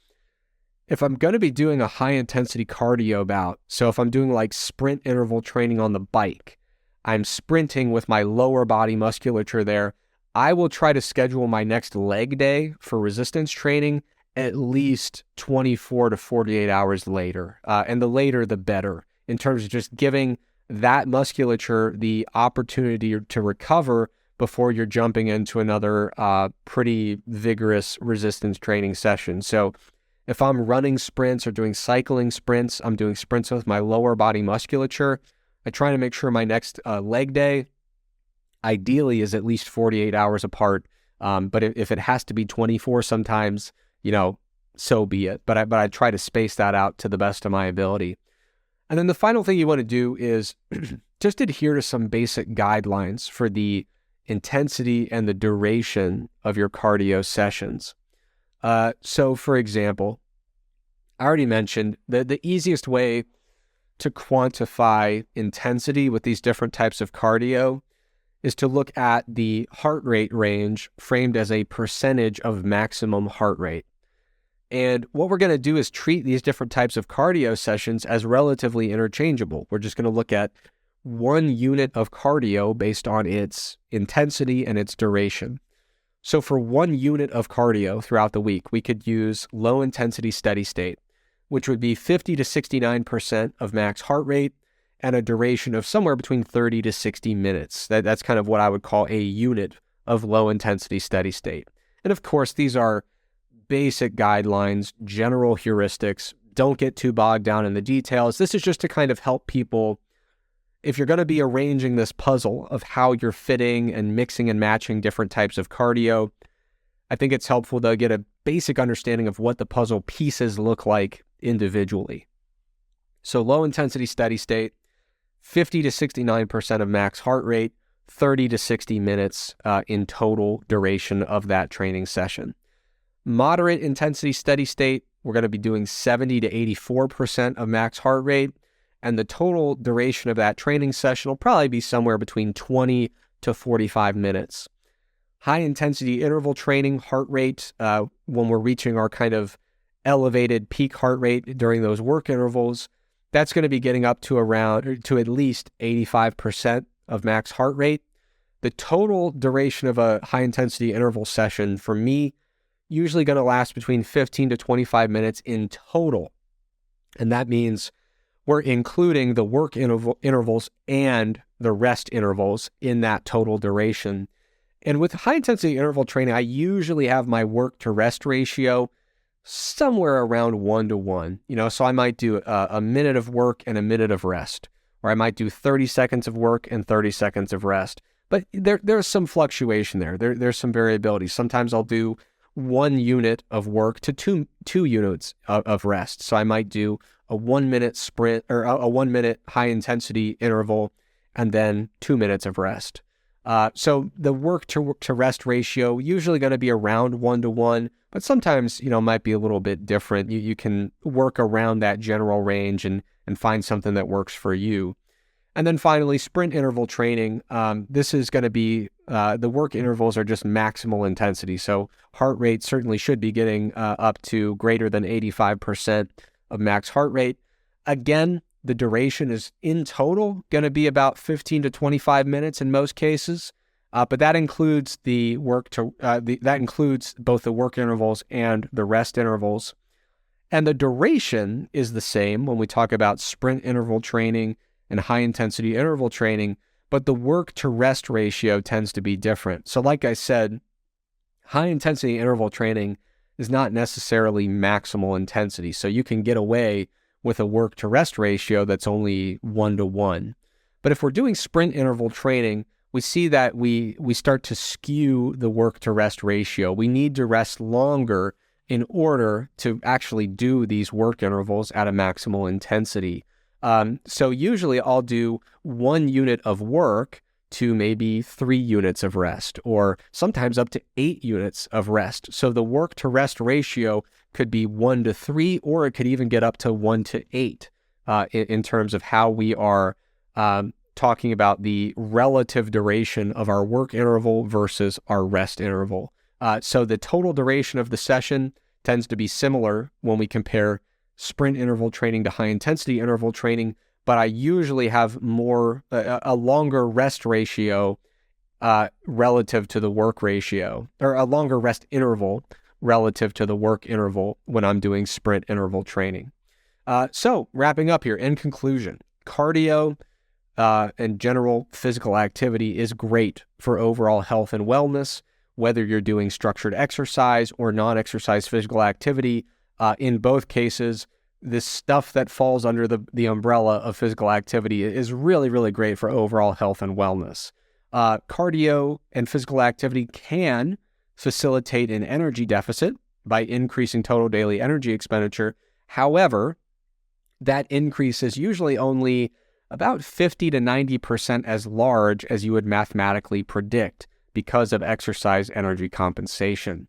if I'm going to be doing a high-intensity cardio bout, so if I'm doing like sprint interval training on the bike, I'm sprinting with my lower body musculature there, I will try to schedule my next leg day for resistance training at least 24 to 48 hours later. And the later, the better, in terms of just giving that musculature the opportunity to recover before you're jumping into another pretty vigorous resistance training session. So if I'm running sprints or doing cycling sprints, I'm doing sprints with my lower body musculature. I try to make sure my next leg day ideally is at least 48 hours apart. But if it has to be 24 sometimes, so be it. But I try to space that out to the best of my ability. And then the final thing you want to do is just adhere to some basic guidelines for the intensity and the duration of your cardio sessions. So for example, I already mentioned that the easiest way to quantify intensity with these different types of cardio is to look at the heart rate range framed as a percentage of maximum heart rate. And what we're going to do is treat these different types of cardio sessions as relatively interchangeable. We're just going to look at one unit of cardio based on its intensity and its duration. So for 1 unit of cardio throughout the week, we could use low intensity steady state, which would be 50 to 69% of max heart rate and a duration of somewhere between 30 to 60 minutes. That's kind of what I would call a unit of low intensity steady state. And of course, these are basic guidelines, general heuristics. Don't get too bogged down in the details. This is just to kind of help people, if you're going to be arranging this puzzle of how you're fitting and mixing and matching different types of cardio, I think it's helpful to get a basic understanding of what the puzzle pieces look like individually. So low intensity steady state, 50 to 69% of max heart rate, 30 to 60 minutes in total duration of that training session. Moderate intensity steady state, we're going to be doing 70 to 84% of max heart rate, and the total duration of that training session will probably be somewhere between 20 to 45 minutes. High intensity interval training heart rate, when we're reaching our kind of elevated peak heart rate during those work intervals, that's going to be getting up to at least 85% of max heart rate. The total duration of a high intensity interval session for me usually going to last between 15 to 25 minutes in total. And that means we're including the work intervals and the rest intervals in that total duration. And with high intensity interval training, I usually have my work to rest ratio somewhere around 1-to-1. So I might do a minute of work and a minute of rest, or I might do 30 seconds of work and 30 seconds of rest. But there's some fluctuation there. There's some variability. Sometimes I'll do 1 unit of work to two units of rest. So I might do a 1 minute sprint or a 1 minute high intensity interval and then 2 minutes of rest. So the work to rest ratio usually going to be around 1-to-1, but sometimes, might be a little bit different. You can work around that general range and find something that works for you. And then finally, sprint interval training. This is going to be, the work intervals are just maximal intensity. So heart rate certainly should be getting up to greater than 85% of max heart rate. Again, the duration is in total going to be about 15 to 25 minutes in most cases. But that includes that includes both the work intervals and the rest intervals. And the duration is the same when we talk about sprint interval training and high intensity interval training, but the work to rest ratio tends to be different. So like I said, high intensity interval training is not necessarily maximal intensity. So you can get away with a work to rest ratio that's only 1-to-1. But if we're doing sprint interval training, we see that we start to skew the work to rest ratio. We need to rest longer in order to actually do these work intervals at a maximal intensity. So usually I'll do 1 unit of work to maybe 3 units of rest, or sometimes up to 8 units of rest. So the work to rest ratio could be 1 to 3, or it could even get up to 1 to 8 in terms of how we are talking about the relative duration of our work interval versus our rest interval. So the total duration of the session tends to be similar when we compare sprint interval training to high intensity interval training, but I usually have a longer rest ratio relative to the work ratio, or a longer rest interval relative to the work interval when I'm doing sprint interval training. So wrapping up here, in conclusion, cardio and general physical activity is great for overall health and wellness, whether you're doing structured exercise or non-exercise physical activity. In both cases, this stuff that falls under the umbrella of physical activity is really, really great for overall health and wellness. Cardio and physical activity can facilitate an energy deficit by increasing total daily energy expenditure. However, that increase is usually only about 50 to 90% as large as you would mathematically predict because of exercise energy compensation.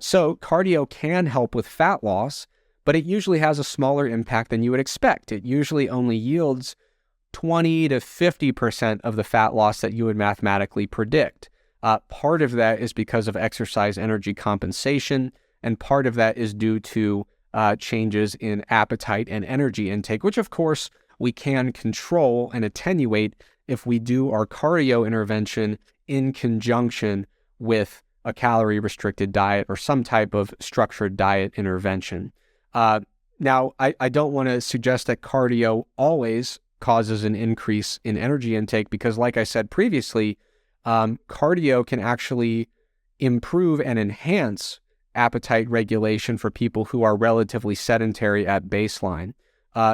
So cardio can help with fat loss, but it usually has a smaller impact than you would expect. It usually only yields 20 to 50% of the fat loss that you would mathematically predict. Part of that is because of exercise energy compensation, and part of that is due to changes in appetite and energy intake, which of course we can control and attenuate if we do our cardio intervention in conjunction with a calorie-restricted diet or some type of structured diet intervention. Now, I don't want to suggest that cardio always causes an increase in energy intake because, like I said previously, cardio can actually improve and enhance appetite regulation for people who are relatively sedentary at baseline.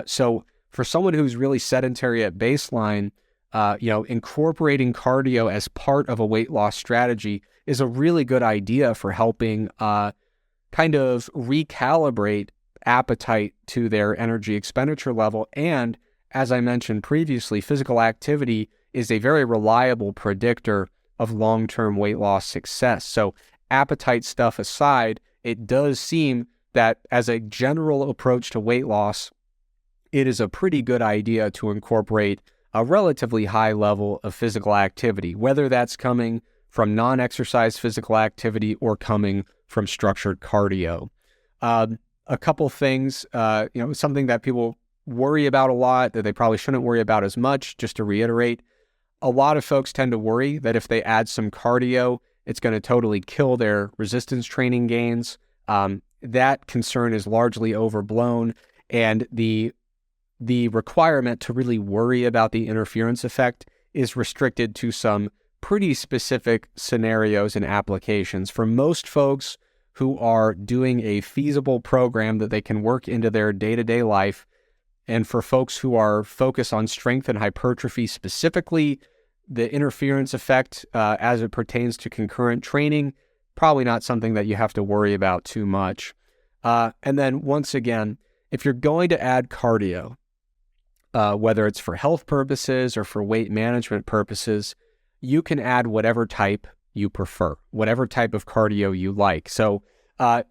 So for someone who's really sedentary at baseline, incorporating cardio as part of a weight loss strategy is a really good idea for helping kind of recalibrate appetite to their energy expenditure level. And as I mentioned previously, physical activity is a very reliable predictor of long-term weight loss success. So appetite stuff aside, it does seem that as a general approach to weight loss, it is a pretty good idea to incorporate a relatively high level of physical activity, whether that's coming from non-exercise physical activity or coming from structured cardio. A couple things, something that people worry about a lot that they probably shouldn't worry about as much, just to reiterate, a lot of folks tend to worry that if they add some cardio, it's going to totally kill their resistance training gains. That concern is largely overblown, and the requirement to really worry about the interference effect is restricted to some pretty specific scenarios and applications. For most folks who are doing a feasible program that they can work into their day-to-day life, and for folks who are focused on strength and hypertrophy specifically, the interference effect as it pertains to concurrent training, probably not something that you have to worry about too much. And then once again, if you're going to add cardio, whether it's for health purposes or for weight management purposes, you can add whatever type you prefer, whatever type of cardio you like. So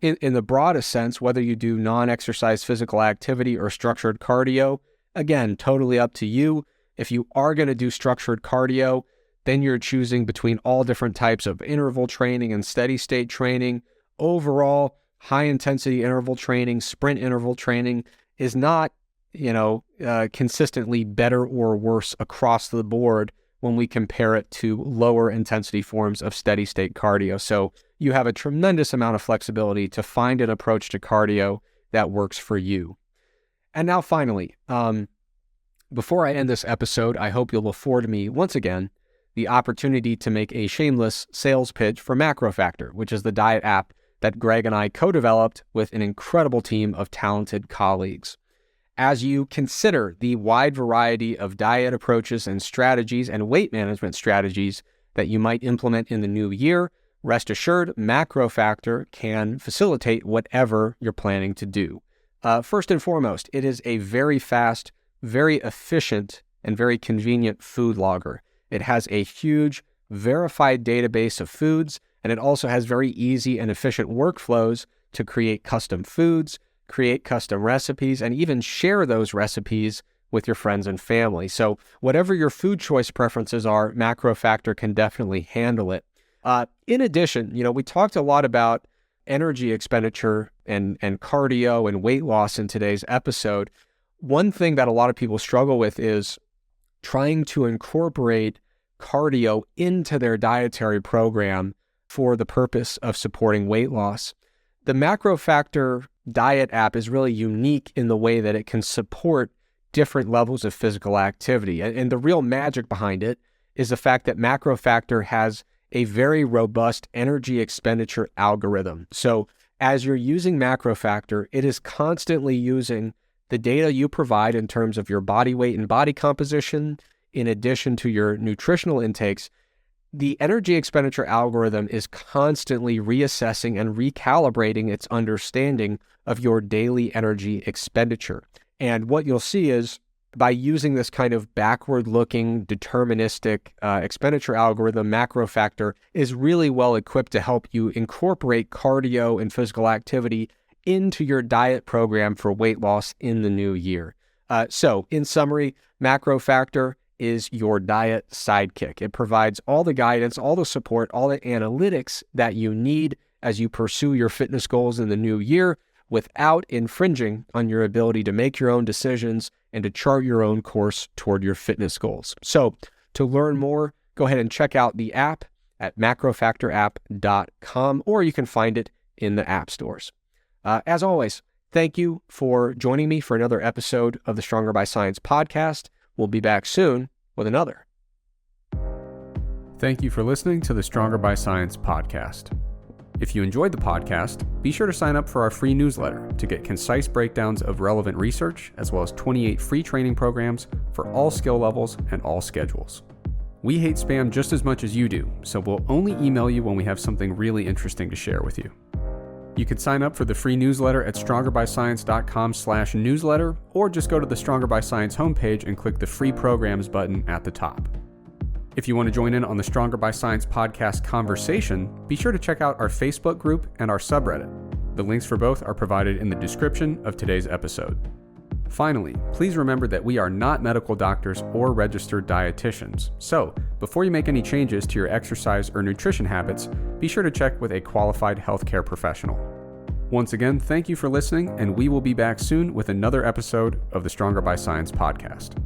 in the broadest sense, whether you do non-exercise physical activity or structured cardio, again, totally up to you. If you are going to do structured cardio, then you're choosing between all different types of interval training and steady state training. Overall, high intensity interval training, sprint interval training is not, consistently better or worse across the board when we compare it to lower intensity forms of steady state cardio. So you have a tremendous amount of flexibility to find an approach to cardio that works for you. And now finally, before I end this episode, I hope you'll afford me, once again, the opportunity to make a shameless sales pitch for MacroFactor, which is the diet app that Greg and I co-developed with an incredible team of talented colleagues. As you consider the wide variety of diet approaches and strategies and weight management strategies that you might implement in the new year, rest assured, Macrofactor can facilitate whatever you're planning to do. First and foremost, it is a very fast, very efficient, and very convenient food logger. It has a huge verified database of foods, and it also has very easy and efficient workflows to create custom foods, create custom recipes, and even share those recipes with your friends and family. So whatever your food choice preferences are, Macrofactor can definitely handle it. In addition, we talked a lot about energy expenditure and cardio and weight loss in today's episode. One thing that a lot of people struggle with is trying to incorporate cardio into their dietary program for the purpose of supporting weight loss. The Macrofactor diet app is really unique in the way that it can support different levels of physical activity. And the real magic behind it is the fact that Macrofactor has a very robust energy expenditure algorithm. So as you're using Macrofactor, it is constantly using the data you provide in terms of your body weight and body composition, in addition to your nutritional intakes. The energy expenditure algorithm is constantly reassessing and recalibrating its understanding of your daily energy expenditure. And what you'll see is by using this kind of backward-looking, deterministic expenditure algorithm, Macrofactor is really well equipped to help you incorporate cardio and physical activity into your diet program for weight loss in the new year. So, in summary, Macrofactor is your diet sidekick. It provides all the guidance, all the support, all the analytics that you need as you pursue your fitness goals in the new year without infringing on your ability to make your own decisions and to chart your own course toward your fitness goals. So to learn more, go ahead and check out the app at macrofactorapp.com, or you can find it in the app stores. As always, thank you for joining me for another episode of the Stronger by Science podcast. We'll be back soon with another. Thank you for listening to the Stronger by Science podcast. If you enjoyed the podcast, be sure to sign up for our free newsletter to get concise breakdowns of relevant research, as well as 28 free training programs for all skill levels and all schedules. We hate spam just as much as you do, so we'll only email you when we have something really interesting to share with you. You can sign up for the free newsletter at strongerbyscience.com/newsletter, or just go to the Stronger by Science homepage and click the free programs button at the top. If you want to join in on the Stronger by Science podcast conversation, be sure to check out our Facebook group and our subreddit. The links for both are provided in the description of today's episode. Finally, please remember that we are not medical doctors or registered dietitians. So, before you make any changes to your exercise or nutrition habits, be sure to check with a qualified healthcare professional. Once again, thank you for listening, and we will be back soon with another episode of the Stronger by Science podcast.